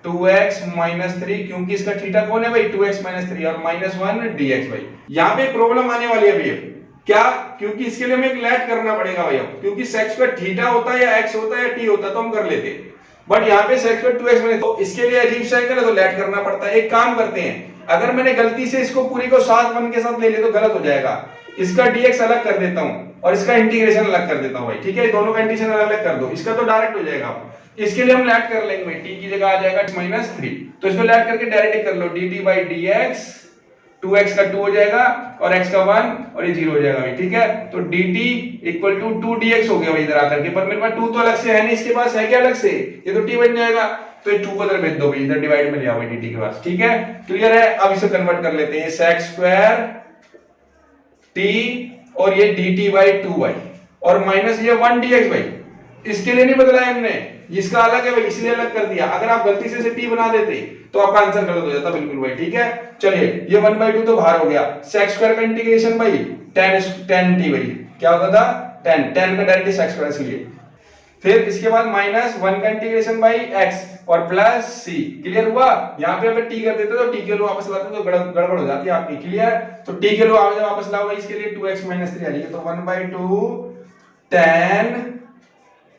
2x माइनस 3, क्योंकि इसका थीटा कौन है भाई, 2x माइनस 3, और माइनस 1 dx भाई। यहाँ पे प्रॉब्लम आने वाली है भैया, क्या, क्योंकि इसके लिए हमें एक लेट करना पड़ेगा भैया, क्योंकि sec स्क्वायर थीटा होता है या x होता है या t होता है तो हम कर लेते, बट यहाँ पे sec स्क्वायर 2x माइनस, तो इसके लिए अजीब सा एंगल है, तो लेट करना पड़ता है। एक काम करते हैं, अगर मैंने गलती से इसको पूरी को साथ 1 के साथ ले लिया तो गलत हो जाएगा, इसका dx अलग कर देता हूं और इसका इंटीग्रेशन अलग कर देता हूं भाई। ठीक है, दोनों का इंटीग्रेशन अलग अलग कर दो, इसका तो डायरेक्ट हो जाएगा। इसके लिए हम लेट कर लेंगे, t की जगह आ जाएगा -3, तो इसको लेट करके डायरेक्ट कर लो, dt बाई dx 2x का 2 हो जाएगा और x का 1 और ये 0 हो जाएगा भाई, ठीक है। तो dt इक्वल टू 2dx हो गया भाई इधर आकर के, पर मेरे पास 2 तो अलग से है नहीं, इसके पास है क्या अलग से, ये तो t बन जाएगा, तो ये 2 को इधर भेज दो भाई, इधर डिवाइड में ले आओ भाई dt के पास, ठीक है, क्लियर है। अब इसे कन्वर्ट कर लेते हैं, sec स्क्वायर t और ये dt बाई 2y और माइनस ये 1 dx भाई, इसके लिए नहीं बदला है हमने, इसका अलग है भाई इसलिए अलग कर दिया, अगर आप गलती से इसे t बना देते तो आपका आंसर गलत हो जाता बिल्कुल भाई, ठीक है। चलिए ये 1/2 तो बाहर हो गया, sec स्क्वायर का इंटीग्रेशन भाई tan t भाई क्या होता था, tan का डायरेक्टली sec स्क्वायर इसलिए, फिर इसके बाद माइनस 1 का इंटीग्रेशन बाई x और प्लस c, क्लियर हुआ। यहाँ पे अगर t कर देते तो t के लो वापस लाते तो गड़बड़ हो जाती है आपकी, क्लियर। तो t के लो वापस लाओ भाई, इसके लिए 2x 3 आ जाएगी, तो 1/2 tan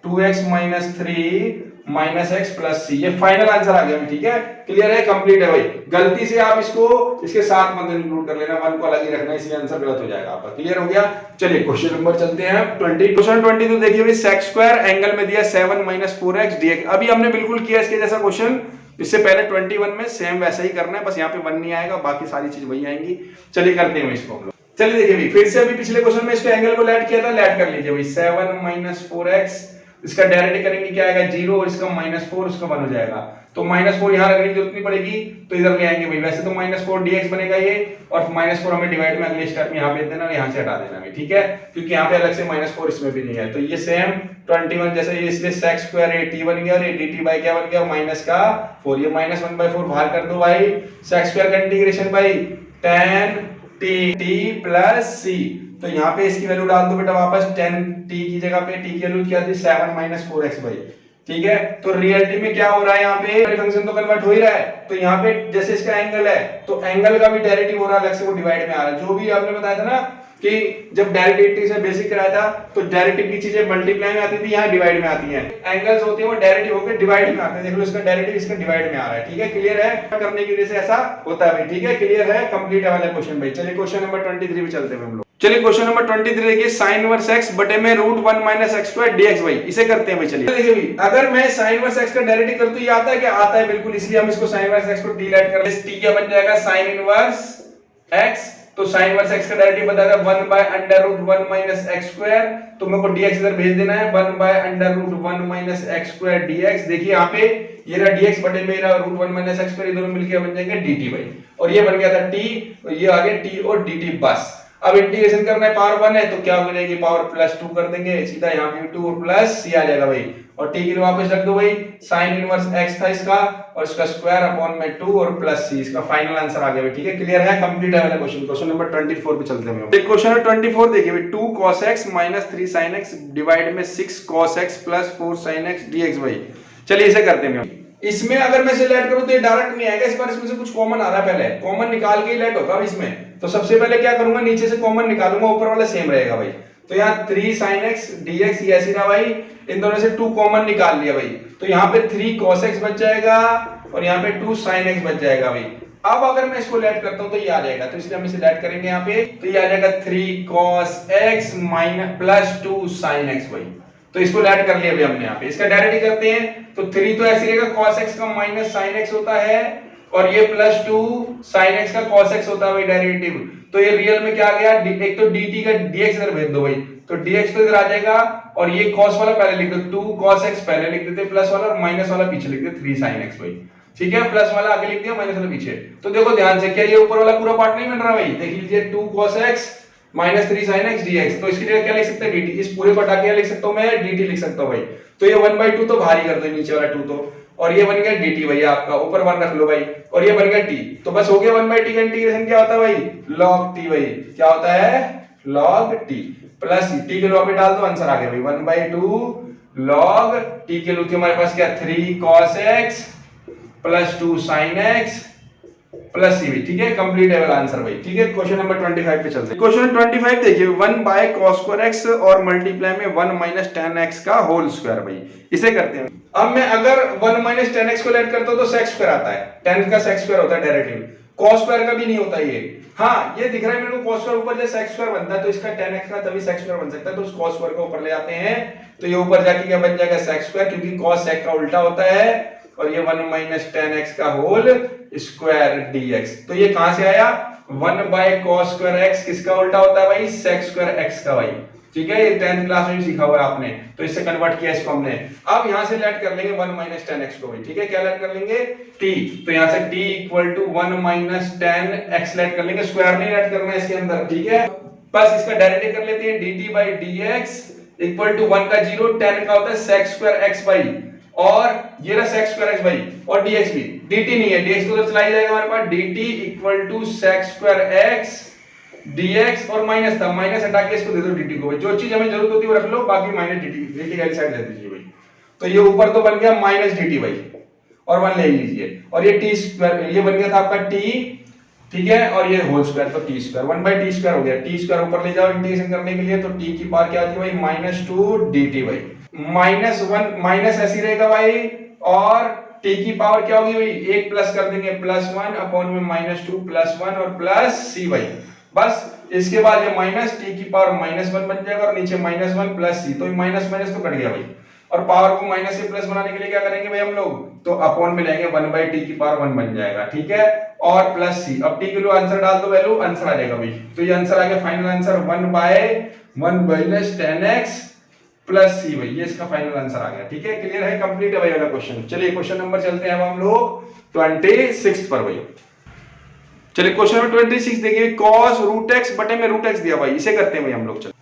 2x - 3 minus x plus c, ये फाइनल आंसर आ गया, ठीक है, क्लियर है, कंप्लीट है भाई। गलती से आप इसको इसके साथ मत इंक्लूड कर लेना, 1 को अलग ही रखना, इसलिए आंसर गलत हो जाएगा आपका, क्लियर हो गया। चलिए क्वेश्चन नंबर चलते हैं 20, क्वेश्चन 20 तो देखिए भाई, sec स्क्वायर एंगल में दिया 7 - 4x dx, अभी हमने बिल्कुल किया इसके जैसा क्वेश्चन, इससे पहले 21 में सेम वैसा ही करना है, बस यहाँ पे 1 नहीं आएगा, बाकी सारी चीज वही आएंगी। चलिए करते हैं इसको हम लोग, चलिए देखिए भाई, फिर से अभी पिछले क्वेश्चन में इसको एंगल को ऐड किया था, ऐड कर लीजिए भाई, 7 - 4x, इसका डायरेक्ट करेंगे क्या आएगा 0 और इसका -4 उसका 1 हो जाएगा, तो -4 यहां रखने की जरूरत नहीं पड़ेगी, तो इधर ले आएंगे भाई, वैसे तो -4 dx बनेगा ये, और -4 हमें डिवाइड में अगले स्टेप में यहां भेज देना और यहां से हटा देना भाई, ठीक है, क्योंकि यहां पे अलग से -4 इसमें भी नहीं है, तो ये सेम 21 जैसे ये, इसलिए sec स्क्वायर ये t बन गया और ये dt बाय क्या बन गया माइनस का 4, ये -1/4 बाहर कर दो भाई, sec स्क्वायर का इंटीग्रेशन भाई tan t प्लस c, तो यहाँ पे इसकी वैल्यू डाल दो बेटा वापस, tan t की जगह पे t की वैल्यू क्या थी 7 - 4x भाई, ठीक है। तो रियलिटी में क्या हो रहा है, यहाँ पे फंक्शन तो कन्वर्ट हो ही रहा है, तो यहाँ पे जैसे इसका एंगल है तो एंगल का भी डेरिवेटिव हो रहा है, अलग से वो डिवाइड में आ रहा है, जो भी आपने बताया था ना कि जब डेरिवेटिव से बेसिक कराया था तो डेरिवेटिव की चीजें मल्टीप्लाई में आती थी, यहाँ डिवाइड में आती हैं, एंगल्स होते हैं वो डेरिवेटिव होकर डिवाइड में आते हैं, देख लो इसका डेरिवेटिव इसका डिवाइड में आ रहा है, ठीक है, क्लियर है, करने की वजह से ऐसा होता है भाई, ठीक है, क्लियर है, कंप्लीट है वाला क्वेश्चन भाई। चलिए क्वेश्चन नंबर 23 पे चलते हैं हम लोग, चलिए क्वेश्चन नंबर 23 देखिए, sin इनवर्स x बटे में √1 - x² dx भाई, इसे करते हैं भाई। चलिए देखिए भाई, अगर मैं sin इनवर्स x का डेरिवेटिव कर दूं, ये आता है क्या, आता है बिल्कुल, इसलिए हम इसको sin इनवर्स x को t ऐड कर लें, t क्या बन जाएगा sin इनवर्स x, तो sin इनवर्स x का डेरिवेटिव बताएगा 1/√1 - x², तो मेरे को dx इधर भेज देना है, 1/√1 - x² dx, देखिए यहाँ पे ये रहा dx बटे में रहा √1 - x², ये दोनों मिलके बन जाएंगे dt भाई, और ये बन गया था t, और ये आ गया t और dt, बस अब इंटीग्रेशन करना है, पावर 1 है तो क्या हो जाएगी, पावर +2 कर देंगे, सीधा यहाँ पे 2 प्लस c आ जाएगा भाई, और t की वापस रख दो भाई, sin इनवर्स x था इसका और इसका स्क्वायर अपॉन में 2 और प्लस c, इसका फाइनल आंसर आ गया भाई, ठीक है, क्लियर है, कंप्लीट है वाला क्वेश्चन। क्वेश्चन नंबर 24 पे चलते हैं, एक क्वेश्चन है 24 देखिए भाई, 2 cos x - 3 sin x divide में 6 cos x + 4 sin x dx भाई। चलिए इसे करते हैं, इसमें अगर मैं इसे ऐड करूं तो ये डायरेक्ट नहीं आएगा, इस बार इसमें से कुछ कॉमन आ रहा है, पहले कॉमन निकाल के ही ऐड होगा इसमें, तो सबसे पहले क्या करूंगा, नीचे से कॉमन निकालूंगा, ऊपर वाला सेम रहेगा भाई, तो यहाँ 3 sin x dx ये ऐसे रहा भाई, इन दोनों से 2 कॉमन निकाल लिया भाई, तो यहाँ पे 3 cos x बच जाएगा और यहाँ पे 2 sin x बच जाएगा भाई। अब अगर मैं इसको ऐड करता हूं तो ये आ जाएगा, तो इसलिए हम इसे ऐड करेंगे यहाँ पे, तो ये आ जाएगा 3 cos x - +2 sin x भाई, तो इसको ऐड कर लिया भाई हमने यहाँ पे, इसका डायरेक्ट करते हैं, तो 3 तो ऐसे रहेगा cos x का माइनस sin x होता है, और ये +2 sin x का cos x होता है भाई डेरिवेटिव, तो ये रियल में क्या आ गया, एक तो dt का dx इधर भेज दो भाई, तो dx तो इधर आ जाएगा, और ये cos वाला पहले लिख दो, 2 cos x पहले लिख देते, प्लस वाला और माइनस वाला पीछे लिख देते 3 sin x भाई, ठीक है, प्लस वाला आगे लिख दिया, माइनस वाला पीछे, तो देखो ध्यान से, क्या ये ऊपर वाला पूरा पार्ट नहीं बन रहा भाई, देख लीजिए 2 cos x - 3 sin x dx, तो इसकी जगह क्या लिख सकते हैं dt, इस पूरे को हटा के क्या लिख सकता हूं मैं, dt लिख सकता हूं भाई, तो ये 1/2 तो भारी कर दो नीचे वाला 2 तो, और ये बन गया dt भैया आपका, ऊपर 1 रख लो भाई, और ये बन गया t, तो बस हो गया 1/t का इंटीग्रेशन क्या होता है भाई, log t भाई, क्या होता है log t प्लस t के लो पे डाल दो, आंसर आ गया भाई 1/2 log t के लो हमारे पास क्या 3 cos x + 2 sin x plus c भी, ठीक है, कंप्लीट है वाला आंसर भाई, ठीक है। क्वेश्चन नंबर 25 पे चलते हैं, क्वेश्चन 25 देखिए, 1/cos² x और मल्टीप्लाई में 1 - tan x का होल स्क्वायर भाई, इसे करते हैं। अब मैं अगर 1 - tan x को ऐड करता हूं तो sec स्क्वायर आता है, tan का sec स्क्वायर होता है डायरेक्टली, cos स्क्वायर का भी नहीं होता ये, हाँ ये दिख रहा है मेरे को cos स्क्वायर ऊपर जैसे sec स्क्वायर बनता है, तो इसका tan x का तभी sec स्क्वायर बन सकता है, तो उस cos स्क्वायर को ऊपर ले जाते हैं, तो ये ऊपर जाके क्या बन जाएगा sec स्क्वायर, क्योंकि cos sec का उल्टा होता है, और ये 1 - tan x का होल स्क्वायर dx। तो ये कहां से आया, 1 बाय cos स्क्वायर x, किसका उल्टा होता है भाई, sec स्क्वायर x का भाई। ठीक है, ये 10th क्लास में भी सीखा हुआ है आपने, तो इससे कन्वर्ट किया इसको हमने। अब यहां से लेट कर लेंगे 1 माइनस 10x को भाई। ठीक है, क्या लेट कर लेंगे, t। तो यहां से t equal to 1 minus 10x let कर लेंगे, स्क्वायर नहीं लेट करना है इसके अंदर। ठीक है, बस इसका डायरेक्ट कर लेते हैं, dt by dx equal to 1 का 0, 10 का होता है sec स्क्वायर x बाई, और ये रहा sec स्क्वायर x बाई, और dx भी, dt नहीं है, dx तो उधर चला ही जाएगा हमारे पास, dt equal to sec square x dx, और माइनस था, माइनस हटा के इसको दे दो dt को भाई, जो चीज हमें जरूरत होती है वो रख लो, बाकी माइनस dt वाली साइड दे दीजिए भाई। तो ये ऊपर तो बन गया माइनस dt भाई, और 1 ले लीजिए, और ये t स्क्वायर, ये बन गया था आपका t, ठीक है, और ये होल स्क्वायर, तो t square 1 by T square हो गया, t स्क्वायर ऊपर ले जाओ इंटीग्रेशन करने के लिए, तो t की पावर क्या आती है भाई, -2 dt भाई, -1 माइनस ऐसी रहेगा भाई, और t की पावर क्या होगी भाई, एक प्लस कर देंगे, +1 अपॉन में -2 +1 और प्लस c भाई। बस इसके बाद ये माइनस t की पावर -1 बन जाएगा, और नीचे -1 प्लस c, तो माइनस माइनस तो कट गया भाई, और पावर को माइनस से प्लस बनाने के लिए क्या करेंगे भाई हम लोग, तो अपॉन में लेंगे 1 बाई टी की पावर 1 बन जाएगा। ठीक है, और प्लस सी, अब टी के लिए आंसर डाल दो, वैल्यू आंसर आ जाएगा भाई। तो ये आंसर आ गया, final answer 1 by 1 minus 10x plus C भाई, ये इसका फाइनल आंसर आ गया। ठीक है, क्लियर है, कंप्लीट है भाई वाला क्वेश्चन। चलिए क्वेश्चन नंबर चलते हैं अब हम लोग 26 पर भाई। चलिए क्वेश्चन नंबर 26 देखिए, cos रूट x बटे में रूट x दिया भाई, इसे करते हैं भाई हम लोग। चलो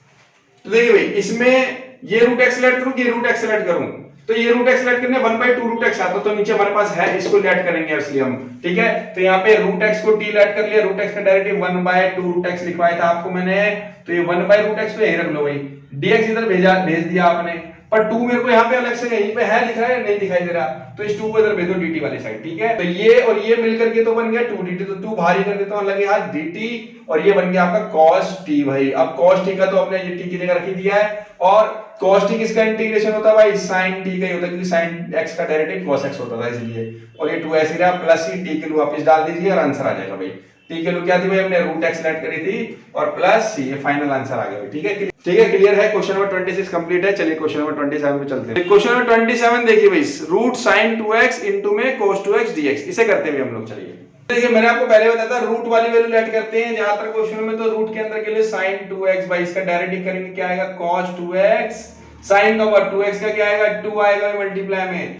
तो देखिए भाई, इसमें ये रूट x लेट करूं कि ये रूट x लेट करूं, तो ये रूट x लेट करने 1 बाई 2 रूट x आता, तो नीचे हमारे पास है, इसको लेट करेंगे इसलिए हम। ठीक है, तो यहाँ पे रूट x को t लेट कर लिया, रूट x का डेरिवेटिव 1 बाय 2 रूट x लिखवाया था आपको मैंने, तो ये 1 बाय रूट x तो यही रख लो भाई, dx इधर भेज दिया आपने, पर 2 मेरे को यहाँ पे अलग से यहीं पे है लिख रहा है, नहीं दिखाई दे रहा, तो इस 2 को इधर भेज दो dt वाली साइड। ठीक है, तो ये और ये मिलकर के तो बन गया 2 dt, तो 2 भारी कर देता हूं अलग हाथ dt, और ये बन गया आपका cos t भाई। अब cos t का तो अपने ये t की जगह रख ही दिया है, और cos t किसका इंटीग्रेशन होता है भाई, sin t का ही होता है, क्योंकि sin x का डेरिवेटिव cos x होता था इसलिए, और ये 2 ऐसे रहा, प्लस ही t के लिए वापस डाल दीजिए और आंसर आ जाएगा भाई। t के लिए क्या थी भाई, हमने रूट x लेट करी थी, और प्लस c, ये फाइनल आंसर आ गया भाई। ठीक है, ठीक है, क्लियर है, क्वेश्चन नंबर 26 कंप्लीट है। चलिए क्वेश्चन नंबर 27 पे चलते हैं। क्वेश्चन नंबर 27 देखिए भाई, रूट sin 2x इनटू में cos 2x dx, इसे करते हैं हम लोग। चलिए देखिए, मैंने आपको पहले बताया था रूट वाली वैल्यू लेट करते हैं ज्यादातर क्वेश्चन में, तो रूट के अंदर के लिए sin 2x भाई, इसका डायरेक्ट करेंगे, क्या आएगा cos 2x, sin का वर्ग 2x का क्या आएगा 2 आएगा मल्टीप्लाई में,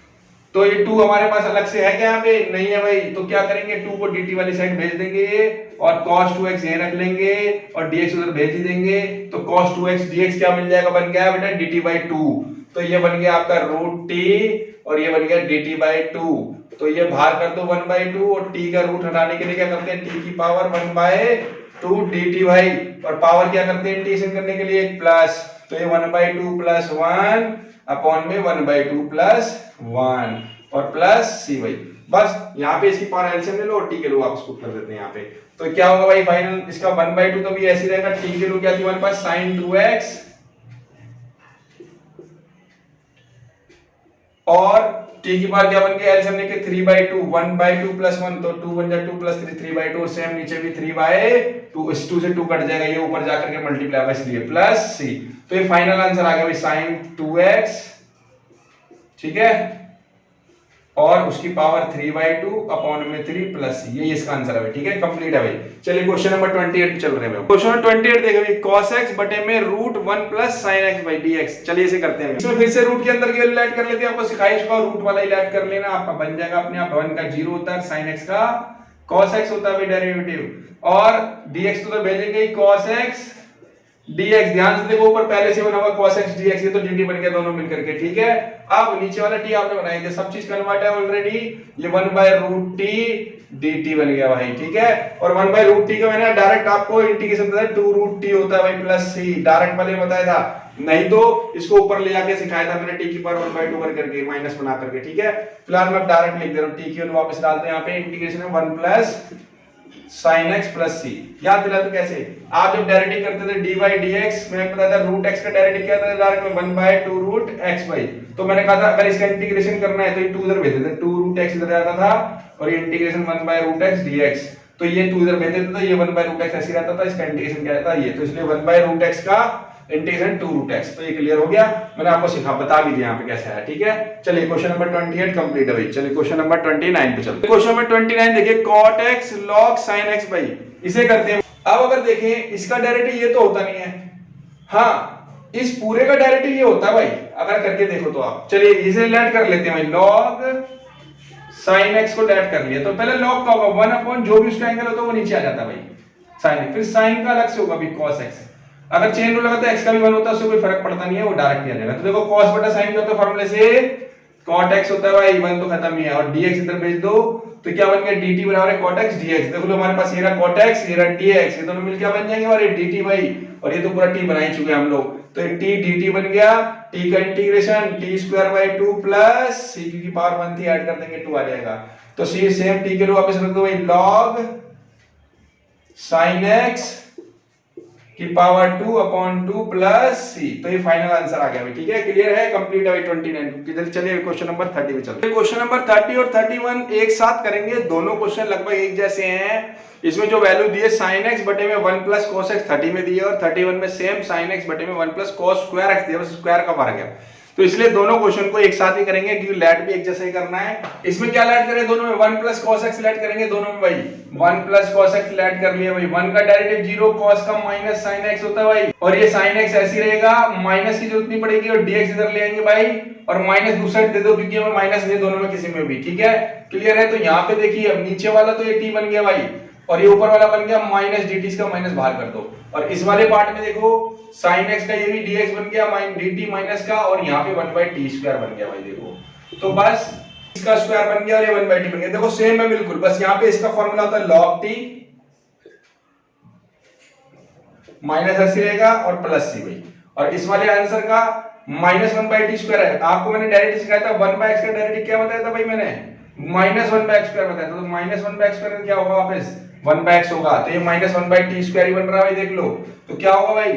तो ये 2 हमारे पास अलग से है क्या, यहाँ पे नहीं है भाई, तो क्या करेंगे 2 को dt वाली साइड भेज देंगे, और cos 2x यहीं रख लेंगे, और dx उधर भेज ही देंगे, तो cos 2x dx क्या मिल जाएगा, बन गया बेटा dt by 2, तो ये बन गया आपका रूट t, और ये बन गया dt by 2, तो ये बाहर कर दो 1 by 2, और t का रूट हटाने के लिए क्या करते हैं, t की पावर 1 by 2 dt भाई, और पावर क्या करते हैं इंटीग्रेशन करने के लिए प्लस, तो ये 1 by 2 प्लस 1 अपॉन में 1 by 2 प्लस 1 और प्लस c भाई। बस यहाँ पे इसकी पावर एलसीएम ले लो, और t के लो वापस पुट कर देते हैं यहाँ पे, तो क्या होगा भाई फाइनल, इसका 1 by 2 तो भी ऐसे रहेगा, t के लो क्या थी हमारे पास sin 2x, और t की पावर क्या बन गई, एलसीएम लेके 3 by 2, 1 by 2 प्लस 1, तो 2 बन जाए 2 प्लस 3, 3 by 2, सेम नीचे भी 3 by 2, इस 2 से 2 कट जाएगा, ये ऊपर जाकर के मल्टीप्लाई होगा इसलिए प्लस c, तो ये फाइनल आंसर आ गया भाई sin 2x। ठीक है, और उसकी पावर 3 by 2 अपॉन में 3 प्लस c, ये इसका आंसर है भाई। ठीक है, कंप्लीट है भाई। चलिए क्वेश्चन नंबर 28 पे चल रहे हैं। क्वेश्चन नंबर 28 देखो भाई, cos x बटे में root 1 plus sin x by dx, चलिए इसे करते हैं। इसमें फिर से रूट के अंदर की वैल्यू ऐड कर लेते हैं, आपको सिखाई इसका रूट वाला ही ऐड कर लेना, आपका बन जाएगा अपने आप, 1 का 0 होता है, sin x का cos x होता है भाई डेरिवेटिव, और dx तो भेजेंगे cos x dx, ध्यान से देखो ऊपर पहले से बना हुआ cos x dx, ये तो dt बन गया दोनों मिलकर के। ठीक है, अब नीचे वाला t आपने बनाया, ये सब चीज कन्वर्ट है ऑलरेडी, ये 1 by रूट t dt बन गया भाई। ठीक है, और 1 by रूट t का मैंने डायरेक्ट आपको इंटीग्रेशन बताया, 2 रूट t होता है भाई प्लस c, डायरेक्ट वाले बताया था, नहीं तो इसको ऊपर ले आके सिखाया था मैंने, t की पावर 1 by 2 कर करके माइनस बना करके। ठीक है, फिलहाल मैं डायरेक्ट लिख दे रहा हूं, t की वैल्यू वापस डालते हैं यहाँ पे, इंटीग्रेशन है 1 plus sin x plus c। याद दिला तो कैसे, आप जब डेरिवेटिव करते थे dy dx, मैंने बताया था रूट x का डेरिवेटिव क्या था डायरेक्ट में 1 by 2 रूट x भाई, तो मैंने कहा था अगर इसका इंटीग्रेशन करना है तो ये 2 इधर भेज देते, 2 रूट x इधर जाता था, और ये integration 1 by root x dx, तो ये 2 इधर भेज देते, तो ये 1 by रूट x ऐसे रहता था, इसका इंटीग्रेशन क्या रहता है ये, तो इसलिए 1 by रूट x का इंटीग्रेशन 2 रूट x। तो ये क्लियर हो गया, मैंने आपको बता भी दिया यहाँ पे कैसे है। ठीक है, चलिए क्वेश्चन नंबर 28 कंप्लीट है भाई। चलिए क्वेश्चन नंबर 29 पे चलते हैं। क्वेश्चन नंबर 29 देखिए, cot x log sin x भाई, इसे करते हैं। अब अगर देखें इसका डायरेक्टिव ये तो होता नहीं है, हाँ इस पूरे का डायरेक्टिव ये होता है भाई, अगर करके देखो तो आप। चलिए इसे लेट कर लेते हैं भाई, log sin x को लेट कर लिया तो पहले log का होगा 1 अपॉन जो भी उसका एंगल होता है वो नीचे आ जाता है भाई sin, फिर sin का अलग से होगा भी cos x। अगर चेन रूल लगा तो x का भी 1 होता है, उससे कोई फर्क पड़ता नहीं है, वो डायरेक्ट आ जाएगा। तो देखो cos बटा sin का तो फार्मूले से cot x होता है भाई, 1 तो खत्म ही है, और dx इधर भेज दो तो क्या बन गया dt बराबर है cot x dx। देखो लो हमारे पास ये रहा cot x, ये रहा dx, ये दोनों मिलकर क्या बन जाएंगे हमारे dt भाई, और ये तो पूरा t बना ही चुके हैं हम लोग। तो t dt बन गया, t का integration t square by 2 plus c की पावर 1 थी, ऐड कर देंगे 2 आ जाएगा। तो c सेम t के लिए वापस रख दो भाई, log sin x की पावर 2 अपॉन 2 प्लस c। तो ये फाइनल आंसर आ गया भाई। ठीक है, क्लियर है, कंप्लीट है भाई 29। किधर चलिए क्वेश्चन नंबर 30 पे चलते हैं। क्वेश्चन नंबर 30 और 31 एक साथ करेंगे, दोनों क्वेश्चन लगभग एक जैसे हैं। इसमें जो वैल्यू दी है sin x बटे में 1 प्लस cos x 30 में दी है, और 31 में सेम sin x बटे में 1 प्लस cos स्क्वायर x दिया, बस स्क्वायर का फर्क है। तो इसलिए दोनों क्वेश्चन को एक साथ ही करेंगे क्योंकि लेट भी एक जैसा ही करना है। इसमें क्या लेट करें दोनों में, 1 प्लस cos x लेट करेंगे दोनों में भाई, 1 प्लस cos x लेट कर लिया भाई। 1 का डेरिवेटिव 0, cos का माइनस sin x होता है भाई, और ये sin x ऐसी रहेगा, माइनस की जरूरत नहीं पड़ेगी, और dx इधर ले आएंगे भाई, और माइनस दूसरा दे दो क्योंकि हमें माइनस नहीं दोनों में किसी में भी। ठीक है, क्लियर है। तो यहाँ पे देखिए अब नीचे वाला तो ये t बन गया भाई, और ये ऊपर वाला बन गया माइनस dt, इसका माइनस बाहर कर दो, और इस वाले पार्ट में देखो sin x का ये भी dx बन गया dt माइनस का, और यहाँ पे 1/t स्क्वायर बन गया भाई। देखो तो बस इसका स्क्वायर बन गया और ये 1/t बन गया। देखो सेम है बिल्कुल, बस यहाँ पे इसका फॉर्मूला होता है log t माइनस ऐसे रहेगा और प्लस c भाई, और इस वाले आंसर का माइनस 1/t स्क्वायर है। आपको मैंने डायरेक्ट सिखाया था 1/x का डायरेक्ट क्या बताया था भाई मैंने, माइनस 1/x स्क्वायर बताया था। तो माइनस 1/x स्क्वायर क्या होगा वापस 1/x होगा, तो ये माइनस 1/t स्क्वायर ही बन रहा है भाई। देख लो तो क्या होगा भाई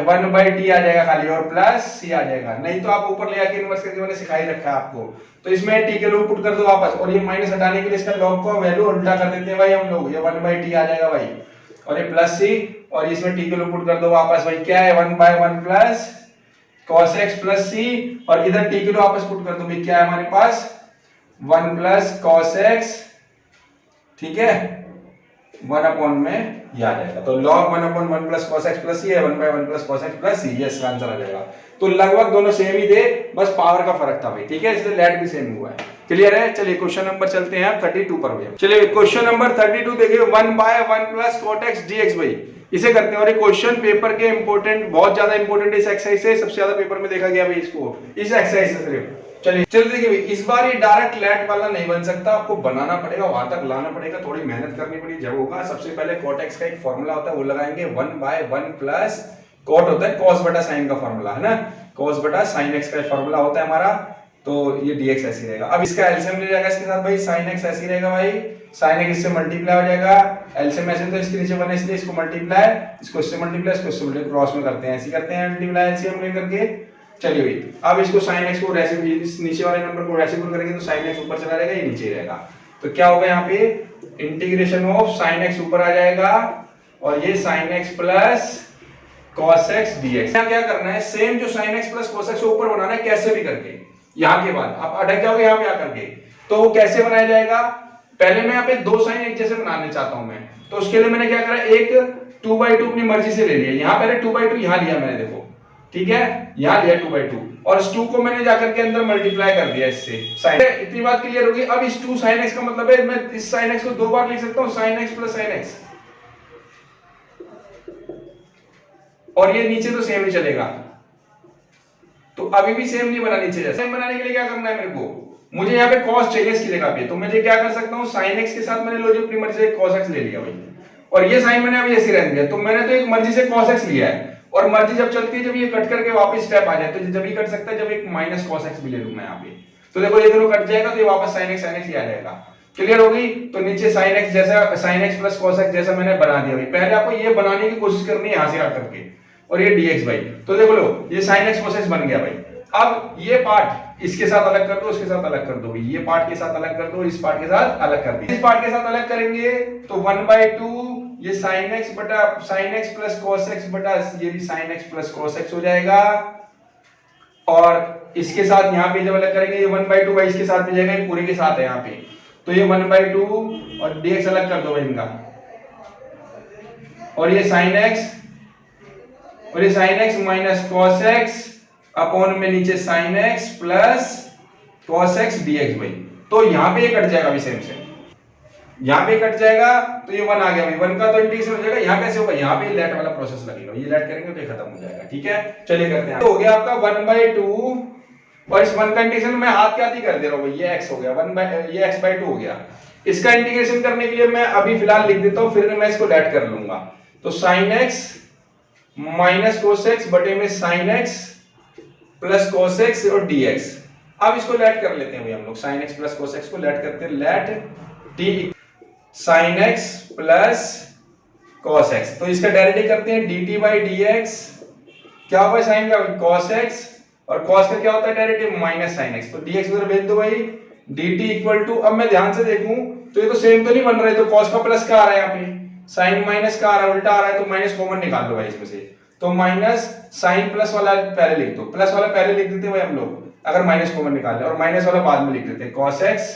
1/t आ जाएगा खाली, और प्लस c आ जाएगा, नहीं तो आप ऊपर ले आके इन्वर्स करके मैंने सिखा ही रखा है आपको। तो इसमें t के लोग पुट कर दो वापस, और ये माइनस हटाने के लिए इसका log का वैल्यू उल्टा कर देते हैं भाई हम लोग, ये 1/t आ जाएगा भाई, और ये प्लस c, और इसमें t के लोग पुट कर दो वापस भाई, क्या है 1/1 plus cos x plus c, और इधर t के लोग वापस पुट कर दो भाई, क्या है हमारे पास 1 प्लस cos x, ठीक है 1 अपॉन में ये आ जाएगा। तो log 1 upon 1 plus cos x plus c है, 1/1 plus cos x plus c, yes answer आ जाएगा। तो लगभग दोनों सेम ही थे, बस पावर का फर्क था भाई। ठीक है, इसलिए लेट भी सेम हुआ है। क्लियर है, चलिए क्वेश्चन नंबर चलते हैं 32 पर भैया। चलिए क्वेश्चन नंबर 32 देखिए, 1/1 प्लस cot x dx भाई, इसे करते हैं। और ये क्वेश्चन पेपर के इंपॉर्टेंट, बहुत ज्यादा इंपॉर्टेंट इस एक्सरसाइज से, सबसे ज्यादा पेपर में देखा गया भाई इसको, इस एक्सरसाइज से सिर्फ। चलिए देखिए इस बार ये डायरेक्ट लेट वाला नहीं बन सकता, आपको बनाना पड़ेगा, वहां तक लाना पड़ेगा, थोड़ी मेहनत करनी पड़ेगी। जब होगा सबसे पहले cot x का एक फॉर्मूला होता है वो लगाएंगे, 1/1 प्लस cot होता है cos बटा sin का फॉर्मूला है ना, cos बटा sin x का फॉर्मूला होता है हमारा। तो ये dx ऐसे रहेगा। अब इसका एलसीएम ले जाएगा इसके साथ भाई, sin x ऐसे रहेगा भाई, sin x इससे मल्टीप्लाई हो जाएगा, एलसीएम ऐसे तो इसके नीचे बने इसलिए इसको मल्टीप्लाई, इसको इससे मल्टीप्लाई, इसको इससे मल्टीप्लाई, क्रॉस में करते हैं, ऐसे करते हैं मल्टीप्लाई एलसीएम लेकर के। चलिए भाई अब इसको sin x को रेसिप्रोकल, इस नीचे वाले नंबर को रेसिप्रोकल करेंगे तो sin x ऊपर चला जाएगा, ये नीचे रहेगा। तो क्या होगा यहाँ पे इंटीग्रेशन ऑफ sin x ऊपर आ जाएगा, और ये sin x plus cos x dx। यहाँ क्या करना है, सेम जो sin x plus cos x ऊपर बनाना है कैसे भी करके, यहाँ के बाद आप अटक जाओगे यहाँ पे आकर के, तो वो कैसे बनाया जाएगा। पहले मैं यहाँ पे दो साइन एक जैसे बनाने चाहता हूं मैं, तो उसके लिए मैंने क्या करा, एक 2/2 अपनी मर्जी से ले लिया, यहाँ पहले 2/2 यहाँ लिया मैंने, देखो ठीक है, यहाँ लिया 2/2, और इस 2 को मैंने जाकर के अंदर मल्टीप्लाई कर दिया इससे साइन। इतनी बात क्लियर होगी। अब इस 2 sin x का मतलब है मैं इस sin x को दो बार लिख सकता हूँ, sin x plus sin x, और ये नीचे तो सेम ही चलेगा। तो अभी भी सेम नहीं बना नीचे जैसे। सेम बनाने के लिए क्या करना है मेरे को, मुझे यहाँ पे cos चाहिए इसकी जगह पे, तो मुझे क्या कर सकता हूँ, sin x के साथ मैंने लो जो अपनी मर्जी से cos x ले लिया भाई, और ये साइन मैंने अभी ऐसे रहने दिया। तो मैंने तो एक मर्जी से cos x लिया है, और मर्जी जब चलती है जब ये कट करके वापस स्टेप आ जाए तो जब ये कट सकता है, जब एक माइनस cos x भी ले लूं मैं यहाँ पे, तो देखो ये दोनों कट जाएगा तो ये वापस sin x ही आ जाएगा। क्लियर होगी। तो नीचे sin x जैसा sin x plus cos x जैसा मैंने बना दिया भाई। पहले आपको ये बनाने की कोशिश करनी है यहाँ से आकर के, और ये dx भाई, तो देखो लो ये sin x cos x बन गया भाई। अब ये पार्ट इसके साथ अलग कर दो, इसके साथ अलग कर दो, ये पार्ट के साथ अलग कर दो, इस पार्ट के साथ अलग कर दो। इस पार्ट के साथ अलग करेंगे तो 1/2 ये sin x बटा sin x plus cos x बटा ये भी sin x plus cos x हो जाएगा। और इसके साथ यहाँ पे जब अलग करेंगे ये 1/2 भाई इसके साथ भी जाएगा, ये पूरे के साथ है यहाँ पे, तो ये 1/2 और dx अलग कर दो भाई इनका, और ये sin x और ये sin x minus cos x upon में नीचे sin x plus cos x dx भाई। तो यहाँ पे ये कट जाएगा भाई, सेम सेम यहाँ पे कट जाएगा, तो ये 1 आ गया भाई, 1 का तो इंटीग्रेशन हो जाएगा। यहाँ कैसे होगा, यहाँ पे लेट वाला प्रोसेस लगेगा, ये लेट करेंगे तो ये खत्म हो जाएगा। ठीक है, चलिए करते हैं। तो हो गया आपका 1/2 और इस 1 का इंटीग्रेशन मैं हाथ के हाथ ही कर दे रहा हूँ भाई, ये x हो गया, ये x/2 हो गया। इसका इंटीग्रेशन करने के लिए मैं अभी फिलहाल लिख देता हूँ, फिर मैं इसको लेट कर लूंगा। तो sin x minus cos x बटे में sin x plus cos x और dx। अब इसको लेट कर लेते हैं भाई हम लोग, sin x plus cos x को लेट करते हैं, let t sin x plus cos x। तो इसका डेरिवेटिव करते हैं dt by dx, क्या होगा sin का cos x और cos का क्या होता है डेरिवेटिव माइनस sin x, तो dx उधर भेज दो भाई, dt इक्वल टू, अब मैं ध्यान से देखूं तो ये तो सेम तो नहीं बन रहे, तो cos का प्लस का आ रहा है यहाँ पे, sin माइनस का आ रहा है, उल्टा आ रहा है, तो माइनस कॉमन निकाल लो भाई इसमें से, तो माइनस sin प्लस वाला पहले लिख दो, प्लस वाला पहले लिख देते हैं भाई हम लोग अगर माइनस कॉमन निकाल ले, और माइनस वाला बाद में लिख देते हैं, cos x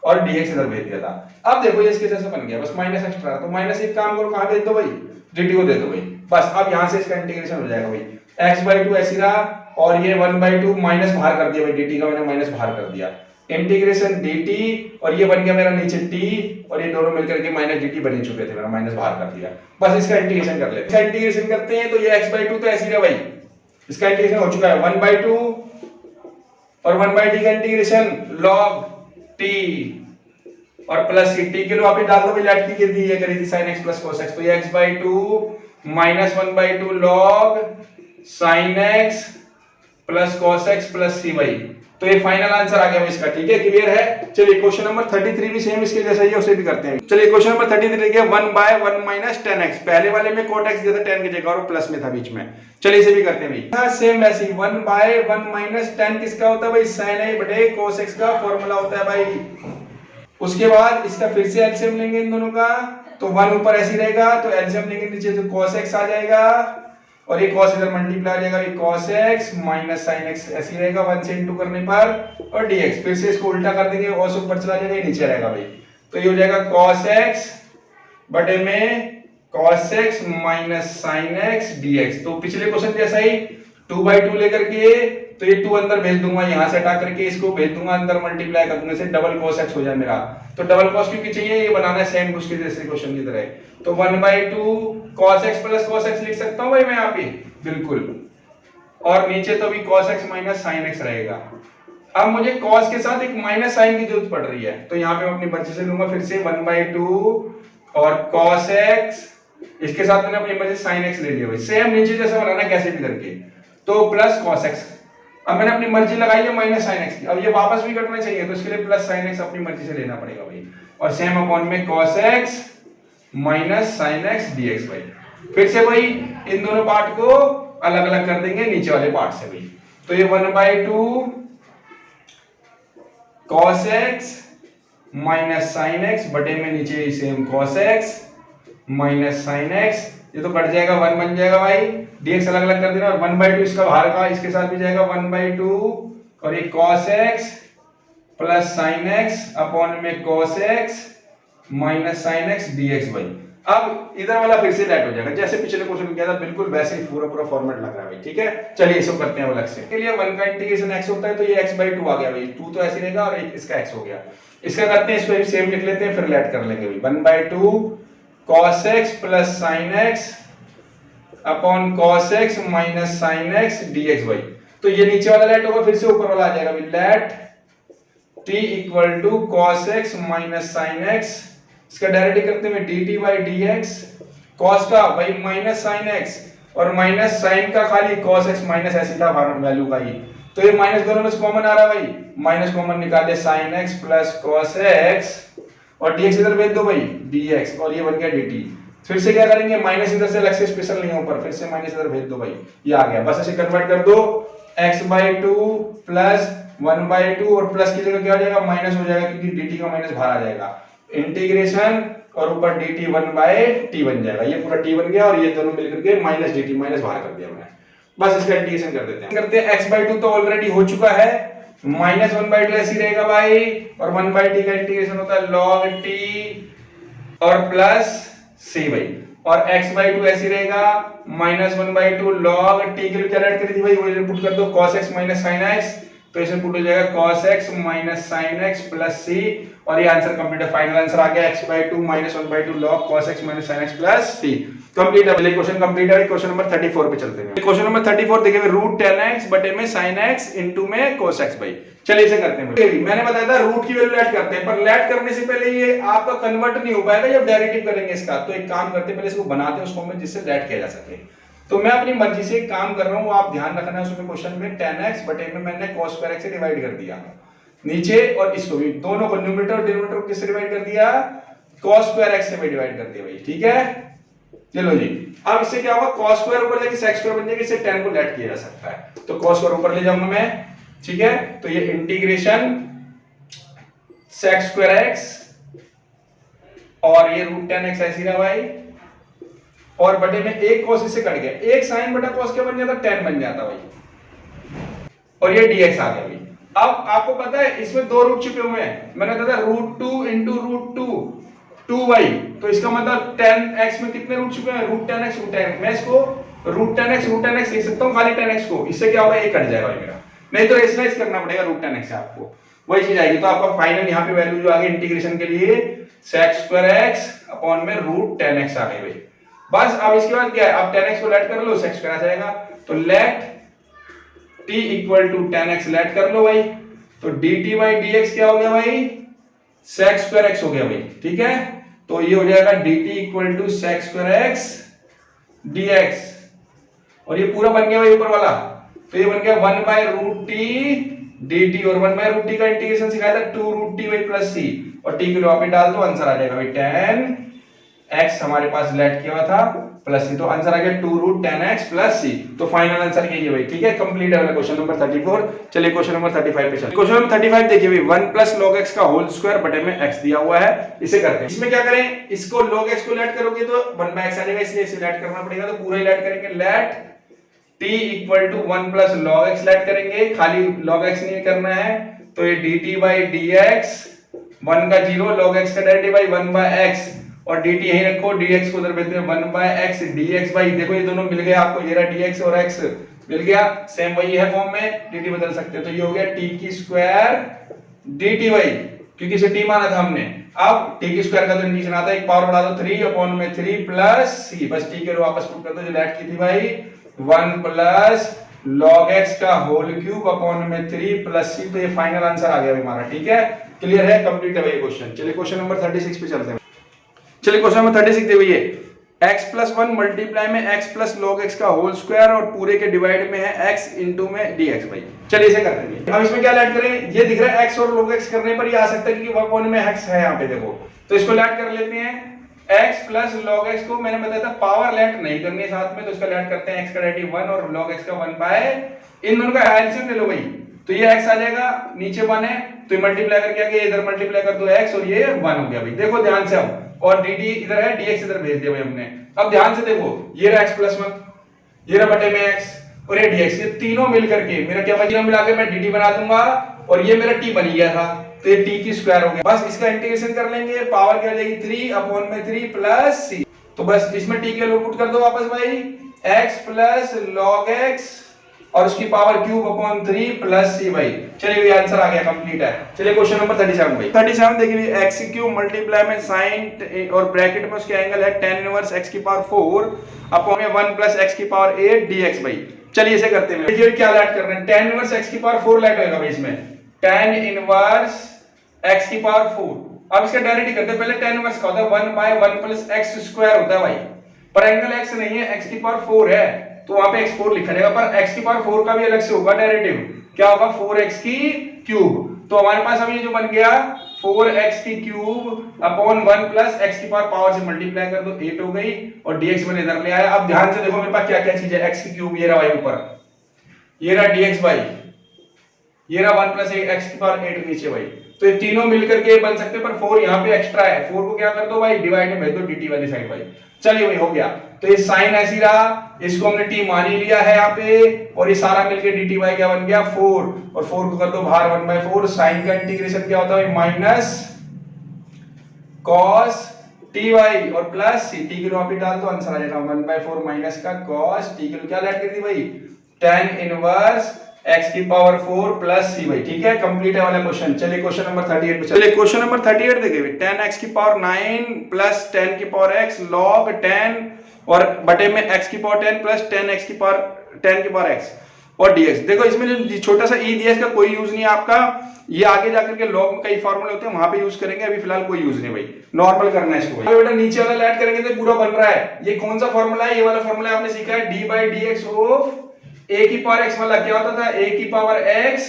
और dx इधर भेज दिया था। अब देखो ये इसके जैसे बन गया, बस माइनस एक्स्ट्रा, तो माइनस एक काम करो, कहां भेज दो भाई, dt को दे दो भाई, बस अब यहां से इसका इंटीग्रेशन हो जाएगा भाई, x/2 ऐसी रहा, और ये 1/2 माइनस बाहर कर दिया भाई, dt का मैंने माइनस बाहर कर दिया, इंटीग्रेशन dt, और ये बन गया मेरा नीचे t, और ये दोनों मिलकर के माइनस dt बन चुके थे, मेरा माइनस बाहर कर दिया। बस इसका इंटीग्रेशन कर लेते हैं, इसका इंटीग्रेशन करते हैं, तो ये x/2 तो ऐसी रहा भाई, इसका इंटीग्रेशन हो चुका है 1/2 और 1/t का इंटीग्रेशन log t और प्लस t के लो आप डाल दो भाई, लेट की गिर ये करी थी sin x plus cos x, तो ये x/2 minus 1/2 log sin x plus cos x plus c भाई। तो ये फाइनल आंसर आ गया इसका। ठीक है, क्लियर है। चलिए क्वेश्चन नंबर 33 भी सेम इसके जैसा ही है, उसे भी करते हैं। चलिए क्वेश्चन नंबर 33 लिखिए 1/1 माइनस 10x, पहले वाले में cot x दिया था 10 की जगह और प्लस में था बीच में। चलिए इसे भी करते हैं भाई, सेम वैसे ही 1/1 माइनस 10 किसका होता है भाई, sin a बटे cos x का फॉर्मूला होता है भाई। उसके बाद इसका फिर से एलसीएम लेंगे इन दोनों का, तो 1 ऊपर ऐसे रहेगा, तो एलसीएम लेंगे नीचे, तो cos x आ जाएगा, और ये cos इधर मल्टीप्लाई आ जाएगा, ये cos x minus sin x ऐसे रहेगा 1 से इंटू करने पर, और dx फिर से इसको उल्टा कर देंगे, और से ऊपर चला जाएगा, ये नीचे रहेगा भाई, तो ये हो जाएगा cos x बटे में cos x minus sin x dx। तो पिछले क्वेश्चन जैसा ही 2/2 लेकर के, तो ये 2 अंदर भेज दूंगा, यहां से हटा करके इसको भेज दूंगा अंदर, मल्टीप्लाई कर दूंगा, से डबल cos x हो जाए मेरा। तो डबल cos क्योंकि चाहिए, ये बनाना है सेम उसके जैसे क्वेश्चन की तरह, तो 1/2 cos x plus cos x लिख सकता हूं भाई मैं यहाँ पे, बिल्कुल, और नीचे तो भी cos x minus sin x रहेगा। अब मुझे cos के साथ एक माइनस साइन की जरूरत पड़ रही है, तो यहाँ पे मैं अपनी मर्जी से लूंगा, फिर से 1/2 और cos x, इसके साथ मैंने अपनी मर्जी sin x ले लिया भाई, सेम नीचे जैसा बनाना कैसे भी करके, तो प्लस cos x। अब मैंने अपनी मर्जी लगाई है माइनस sin x की, अब ये वापस भी कटना चाहिए, तो इसके लिए प्लस sin x अपनी मर्जी से लेना पड़ेगा भाई, और सेम अपॉन में cos x minus sin x dx भाई। फिर से भाई इन दोनों पार्ट को अलग अलग कर देंगे नीचे वाले पार्ट से भाई, तो ये 1/2 cos x minus sin x बटे में नीचे same cos x minus sin x, ये तो कट जाएगा, 1 बन जाएगा भाई, dx अलग अलग कर देना, और 1/2 इसका बाहर का इसके साथ भी जाएगा 1/2, और ये cos x plus sin x upon में cos x minus sin x dx भाई। अब इधर वाला फिर से लेट हो जाएगा, जैसे पिछले क्वेश्चन में किया था बिल्कुल वैसे ही पूरा फॉर्मेट लग रहा है भाई। ठीक है, चलिए इसको करते हैं अलग से। के लिए 1 का इंटीग्रेशन x होता है, तो ये x/2 आ गया भाई, 2 तो ऐसे रहेगा, और इसका x हो गया। इसका करते हैं, इसको सेम लिख लेते हैं, फिर लेट कर लेंगे भाई, 1/2 cos x plus sin x upon cos x minus sin x dx भाई। तो ये नीचे वाला लेट होगा, फिर से ऊपर वाला आ जाएगा भाई, let t equal to cos x minus sin x, इसका डायरेक्ट करते हैं dt by dx, cos का भाई माइनस sin x, और माइनस sin का खाली cos x माइनस ऐसे था वैल्यू का ही, तो ये माइनस दोनों में से कॉमन आ रहा है भाई, माइनस कॉमन निकाले sin x plus cos x, और dx इधर भेज दो भाई dx, और ये बन गया dt। फिर से क्या करेंगे, माइनस इधर से अलग से स्पेशल नहीं है ऊपर, फिर से माइनस इधर भेज दो भाई, ये आ गया, बस ऐसे कन्वर्ट कर दो, x/2 प्लस 1/2, और प्लस की जगह क्या हो जाएगा, माइनस हो जाएगा, क्योंकि dt का माइनस बाहर आ जाएगा, इंटीग्रेशन और ऊपर dt 1/t बन जाएगा। ये पूरा t बन गया और ये दोनों मिलकर के माइनस dt माइनस बाहर कर दिया मैंने। बस इसका इंटीग्रेशन कर देते हैं। करते हैं x/2 तो ऑलरेडी हो चुका है, माइनस 1/2 ऐसे ही रहेगा भाई, और 1/t का इंटीग्रेशन होता है log t और प्लस c भाई, और x/2 ऐसे ही रहेगा माइनस 1/2 log t के लिए क्या ऐड करी थी भाई, वो पुट कर दो cos x minus sin x, तो इसमें पुट हो जाएगा cos x minus sin x plus c, और ये आंसर कंप्लीट है। फाइनल आंसर आ गया x/2 minus 1/2 log cos x minus sin x plus c। Complete है। क्वेश्चन कंप्लीट है। क्वेश्चन नंबर 34 पे चलते हैं। क्वेश्चन नंबर 34 देखिए, √10x बटे में sin x इनटू में cos x भाई। चलिए इसे करते हैं। मैंने बताया था रूट की वैल्यू ऐड करते हैं, पर ऐड करने से पहले ये आपका कन्वर्ट नहीं हो पाएगा जब डेरिवेटिव करेंगे इसका। तो एक काम करते हैं, पहले इसको बनाते हैं उस फॉर्म में जिससे ऐड किया जा सके। तो मैं अपनी मर्जी से एक काम कर रहा हूं, आप ध्यान रखना है उसमें क्वेश्चन में 10x बटे में मैंने cos स्क्वायर x से डिवाइड कर दिया नीचे, और इसको भी दोनों को न्यूमरेटर और डिनोमिनेटर को किससे डिवाइड कर दिया, cos स्क्वायर x से डिवाइड कर दिया भाई। ठीक है, चलो जी। अब इससे क्या होगा, cos स्क्वायर ऊपर जाके sec स्क्वायर बन जाएगा, इससे tan को लेट किया जा सकता है। तो cos स्क्वायर ऊपर ले जाऊंगा मैं, ठीक है। तो ये इंटीग्रेशन sec स्क्वायर x और ये √10x ऐसे ही रहा भाई, और बटे में एक cos इससे कट गया, एक sin बटा cos क्या बन जाता, tan बन जाता भाई, और ये dx आ गया भाई। अब आपको पता है इसमें दो रूट छिपे हुए हैं, मैंने कहा था √2 इंटू √2 2y, तो इसका मतलब 10x में कितने रूट छिपे हैं, √10x √10x। मैं इसको √10x लिख सकता हूं खाली 10x को, इससे क्या होगा, ये कट जाएगा भाई मेरा, नहीं तो रेशनलाइज करना पड़ेगा √10x से आपको, वही चीज आएगी। तो आपका फाइनल यहाँ पे वैल्यू जो आ गई इंटीग्रेशन के लिए sec स्क्वायर x अपॉन में √10x आ गई भाई। बस अब इसके बाद क्या है, आप 10x को लेट कर लो, sec स्क्वायर आ जाएगा। तो let t equal to 10x let कर लो भाई, तो dt बाई dx क्या हो गया भाई, sec स्क्वायर x हो गया भाई। ठीक है, तो ये हो जाएगा dt equal to sec square x dx, और ये पूरा बन गया भाई ऊपर वाला, तो ये बन गया 1/√t dt, और 1/√t का इंटीग्रेशन सिखाया था 2√t बाई प्लस c, और t को वहां पे डाल दो, आंसर आ जाएगा भाई 10x हमारे पास लेट किया हुआ था प्लस c, तो आंसर आ गया 2√10x प्लस c। तो फाइनल आंसर यही है भाई। ठीक है, कंप्लीट है क्वेश्चन नंबर 34। चलिए क्वेश्चन नंबर 35 पे चलिए। क्वेश्चन नंबर 35 देखिए भाई, 1 प्लस log x का होल स्क्वायर बटे में x दिया हुआ है, इसे करते हैं। इसमें क्या करें, इसको log x को लेट करोगे तो 1/x आ जाएगा, इसलिए इसे लेट करना पड़ेगा, तो पूरा ही लेट करेंगे। Let t equal to 1 plus log x let करेंगे, खाली log x नहीं करना है, तो ये dt बाई dx 1 का 0 log x का डेरिवेटिव बाई 1/x, और dt यही रखो, dx को उधर भेज दो 1/x dx बाई, देखो ये दोनों मिल गया आपको, ये रहा dx और x मिल गया, सेम वही है फॉर्म में, dt बदल सकते हैं, तो ये हो गया t की स्क्वायर dt बाई, क्योंकि इसे t माना था हमने। अब t की स्क्वायर का तो इंटीग्रेशन आता है, एक पावर बढ़ा दो 3 अपॉन में 3 प्लस c, बस t के रो वापस पुट कर दो, जो लेट की थी भाई 1 प्लस log x का होल क्यूब अपॉन में 3 प्लस c, तो ये फाइनल आंसर आ गया हमारा। ठीक है, क्लियर है, कंप्लीट है भाई क्वेश्चन। चलिए क्वेश्चन नंबर 36 पे चलते हैं। चलिए क्वेश्चन नंबर 36 देखिए भैया, x प्लस 1 मल्टीप्लाई में x प्लस log x का होल स्क्वायर, और पूरे के डिवाइड में है x इनटू में dx भाई। चलिए इसे करते हैं। अब इसमें क्या ऐड करें, ये दिख रहा है x और log x करने पर ये आ सकता है क्योंकि अपॉन में x है यहाँ पे, देखो तो इसको ऐड कर लेते हैं। x प्लस log x को मैंने बताया था पावर लेट नहीं करनी है साथ में, तो इसका ऐड करते हैं, x का डेरिवेटिव 1 और log x का 1 बाय, इन दोनों का एलसीएम ले लो भाई, तो ये x आ जाएगा, नीचे 1 है तो मल्टीप्लाई करके आगे इधर मल्टीप्लाई कर दो x, और ये 1 हो गया भाई। देखो ध्यान से, अब और dt इधर है, dx इधर भेज दिया भाई हमने। अब ध्यान से देखो, ये रहा x प्लस 1, ये रहा बटे में x और ये dx, ये तीनों मिल करके मेरा क्या बचा, मिला के मैं dt बना दूंगा, और ये मेरा t बन गया था, तो ये t की स्क्वायर हो गया। बस इसका इंटीग्रेशन कर लेंगे, पावर क्या आ जाएगी 3 अपॉन में 3 प्लस c, तो बस इसमें t के लोग पुट कर दो वापस भाई, x प्लस log x और उसकी power cube upon 3 plus c भाई। चलिए ये आंसर आ गया, कंप्लीट है। चलिए क्वेश्चन नंबर 37 भाई। 37 देखिए, x क्यूब मल्टीप्लाई में sin और ब्रैकेट में उसके एंगल है tan इनवर्स x की पावर 4 अपॉन में 1 प्लस x की पावर 8 dx भाई। चलिए इसे करते हैं। देखिए क्या ऐड कर रहे हैं, tan इनवर्स x की पावर 4 ऐड होगा भाई इसमें, tan इनवर्स x की पावर 4। अब इसका डायरेक्ट करते हैं, पहले tan इनवर्स का होता है 1 बाय 1 प्लस x स्क्वायर होता है भाई, पर एंगल x नहीं है, x की पावर 4 है, तो वहां पे x4 लिखा जाएगा, पर x की पावर 4 का भी अलग से होगा डेरिवेटिव, क्या होगा 4x की क्यूब। तो हमारे पास अब ये जो बन गया 4x की क्यूब अपॉन 1 प्लस x की पावर से मल्टीप्लाई कर दो, 8 हो गई, और dx मैंने इधर ले आया। अब ध्यान से देखो मेरे पास क्या क्या चीज है, x की क्यूब ये रहा भाई ऊपर, ये रहा dx भाई, ये रहा 1 प्लस x की पावर 8 नीचे भाई, तो ये तीनों मिलकर के बन सकते हैं, पर 4 यहाँ पे एक्स्ट्रा है, 4 को क्या कर दो भाई डिवाइड में भेज दो dt वाली साइड भाई। चलिए भाई हो गया, तो ये साइन ऐसी रहा, इसको हमने t मान ही लिया है यहाँ पे, और ये सारा मिलके dt बाई क्या बन गया 4, और 4 को कर दो बाहर 1/4, साइन का इंटीग्रेशन क्या होता है माइनस cos t y और प्लस c, t किलो आप डाल दो आंसर आ जाएगा 1/4 माइनस का cos t किलो क्या ऐड कर दी भाई tan इनवर्स x की पावर 4 प्लस c भाई। ठीक है, कंप्लीट है वाला क्वेश्चन। चलिए क्वेश्चन नंबर 38 पे चलिए। क्वेश्चन नंबर 38 देखिए, tan x की पावर 9 प्लस tan की पावर x log tan और बटे में x की पावर 10 प्लस tan x की पावर x और dx। देखो इसमें जो छोटा सा e दिया इसका कोई यूज नहीं है आपका, ये आगे जाकर के log में कई फार्मूले होते हैं वहां पे यूज करेंगे, अभी फिलहाल कोई यूज नहीं भाई, नॉर्मल करना है इसको भाई। बेटा नीचे वाला ऐड करेंगे तो पूरा बन रहा है, ये कौन सा फार्मूला है, ये वाला फार्मूला आपने सीखा है d by dx of a की पावर x वाला क्या होता था a की पावर x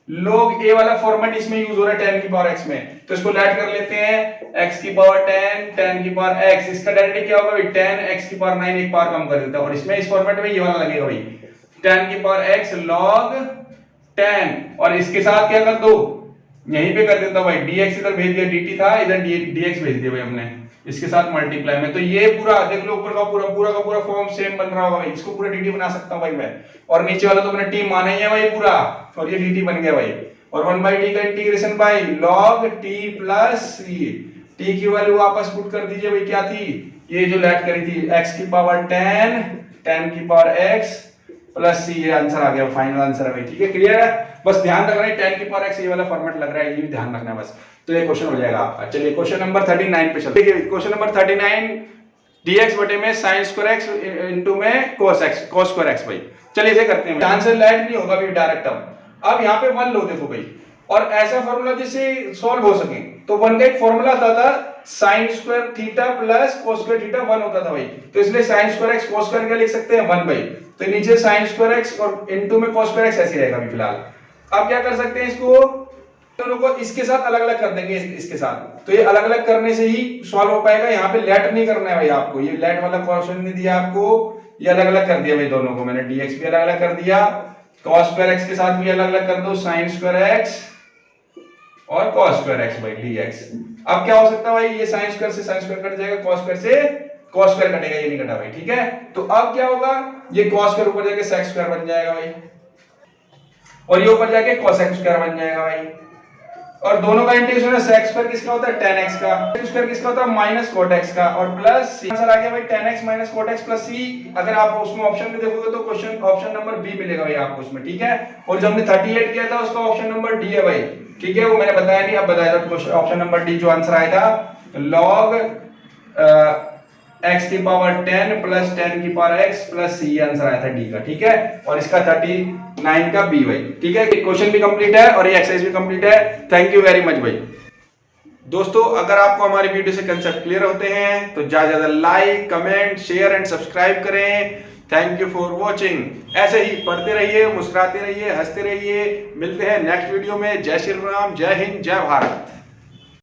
log a वाला फॉर्मेट इसमें यूज हो रहा है tan की पावर x में, तो इसको ऐड कर लेते हैं x की पावर 10 tan की पावर x, इसका डायरेक्टली क्या होगा भाई tan x की पावर 9 एक पावर कम कर देता है, और इसमें इस फॉर्मेट में ये वाला लगेगा भाई tan की पावर x log 10, और इसके साथ क्या कर दो यहीं पे कर देता हूं भाई dx इधर भेज दिया, dt था इधर dx भेज दिया भाई हमने इसके साथ मल्टीप्लाई में, तो ये पूरा देख लो ऊपर का पूरा फॉर्म सेम बन रहा होगा भाई, इसको पूरा dt बना सकता हूं भाई मैं, और नीचे वाला तो मैंने t माना ही है भाई पूरा, और ये dt बन गया भाई, और 1/t का integration by log t plus c, t की वैल्यू वापस पुट कर दीजिए भाई, क्या थी ये जो लेट करी थी x की पावर 10 10 की पावर x प्लस c, ये आंसर आ गया फाइनल आंसर है भाई। ठीक है, क्लियर है, बस ध्यान रखना है 10 की पावर x ये वाला फॉर्मेट लग रहा है, ये भी ध्यान रखना है बस, तो ये क्वेश्चन हो जाएगा आपका। चलिए क्वेश्चन नंबर 39 पे चलते हैं। क्वेश्चन नंबर 39 dx बटे में sin स्क्वायर x इनटू में cos स्क्वायर x भाई। चलिए इसे करते हैं, आंसर लेट नहीं होगा भाई डायरेक्ट, अब यहां पे 1 लो देखो भाई, और ऐसा फार्मूला जिससे सॉल्व हो सके, तो 1 का एक फार्मूला आता था sin square theta plus cos square theta 1 होता था भाई, तो इसलिए sin square x cos square क्या लिख सकते हैं 1 भाई, तो नीचे sin स्क्वायर x और इनटू में cos स्क्वायर x ऐसे रहेगा अभी फिलहाल। अब क्या कर सकते हैं, इसको दोनों को इसके साथ अलग अलग कर देंगे इसके साथ, तो ये अलग अलग करने से ही सॉल्व हो पाएगा, यहाँ पे लेट नहीं करना है भाई आपको, ये लेट वाला क्वेश्चन नहीं दिया आपको, ये अलग अलग कर दिया भाई दोनों को मैंने, dx भी अलग अलग कर दिया, cos स्क्वायर x के साथ भी अलग अलग कर दो sin स्क्वायर x और cos स्क्वायर x भाई dx। अब क्या हो सकता है भाई, ये sin स्क्वायर से sin स्क्वायर कट जाएगा, cos स्क्वायर से cos स्क्वायर कटेगा, ये नहीं कटा भाई। ठीक है, तो अब क्या होगा, ये cos स्क्वायर ऊपर जाके sec स्क्वायर बन जाएगा भाई, और ये ऊपर जाके cos स्क्वायर बन जाएगा भाई, और दोनों का इंटीग्रेशन है sec स्क्वायर किसका होता है tan x का, sec स्क्वायर किसका होता है माइनस cot x का, और प्लस c आंसर आ गया भाई tan x minus cot x plus c। अगर आप उसमें ऑप्शन में देखोगे तो क्वेश्चन ऑप्शन नंबर बी मिलेगा भाई आपको उसमें। ठीक है, और जो हमने 38 किया था उसका ऑप्शन नंबर डी है भाई। ठीक है, वो मैंने बताया नहीं, अब बताया था क्वेश्चन ऑप्शन नंबर डी जो आंसर आएगा log x की पावर 10 प्लस 10 की पावर x प्लस c, ये आंसर आया था डी का। ठीक है, और इसका 39 का बी भाई। ठीक है, क्वेश्चन भी कंप्लीट है और ये एक्सरसाइज भी कंप्लीट है। थैंक यू वेरी मच भाई। दोस्तों अगर आपको हमारी वीडियो से कंसेप्ट क्लियर होते हैं तो ज्यादा like comment share and subscribe करें। Thank you for watching. ऐसे ही पढ़ते रहिए, मुस्कुराते रहिए, हंसते रहिए। मिलते हैं नेक्स्ट वीडियो में। जय श्री राम, जय हिंद, जय भारत।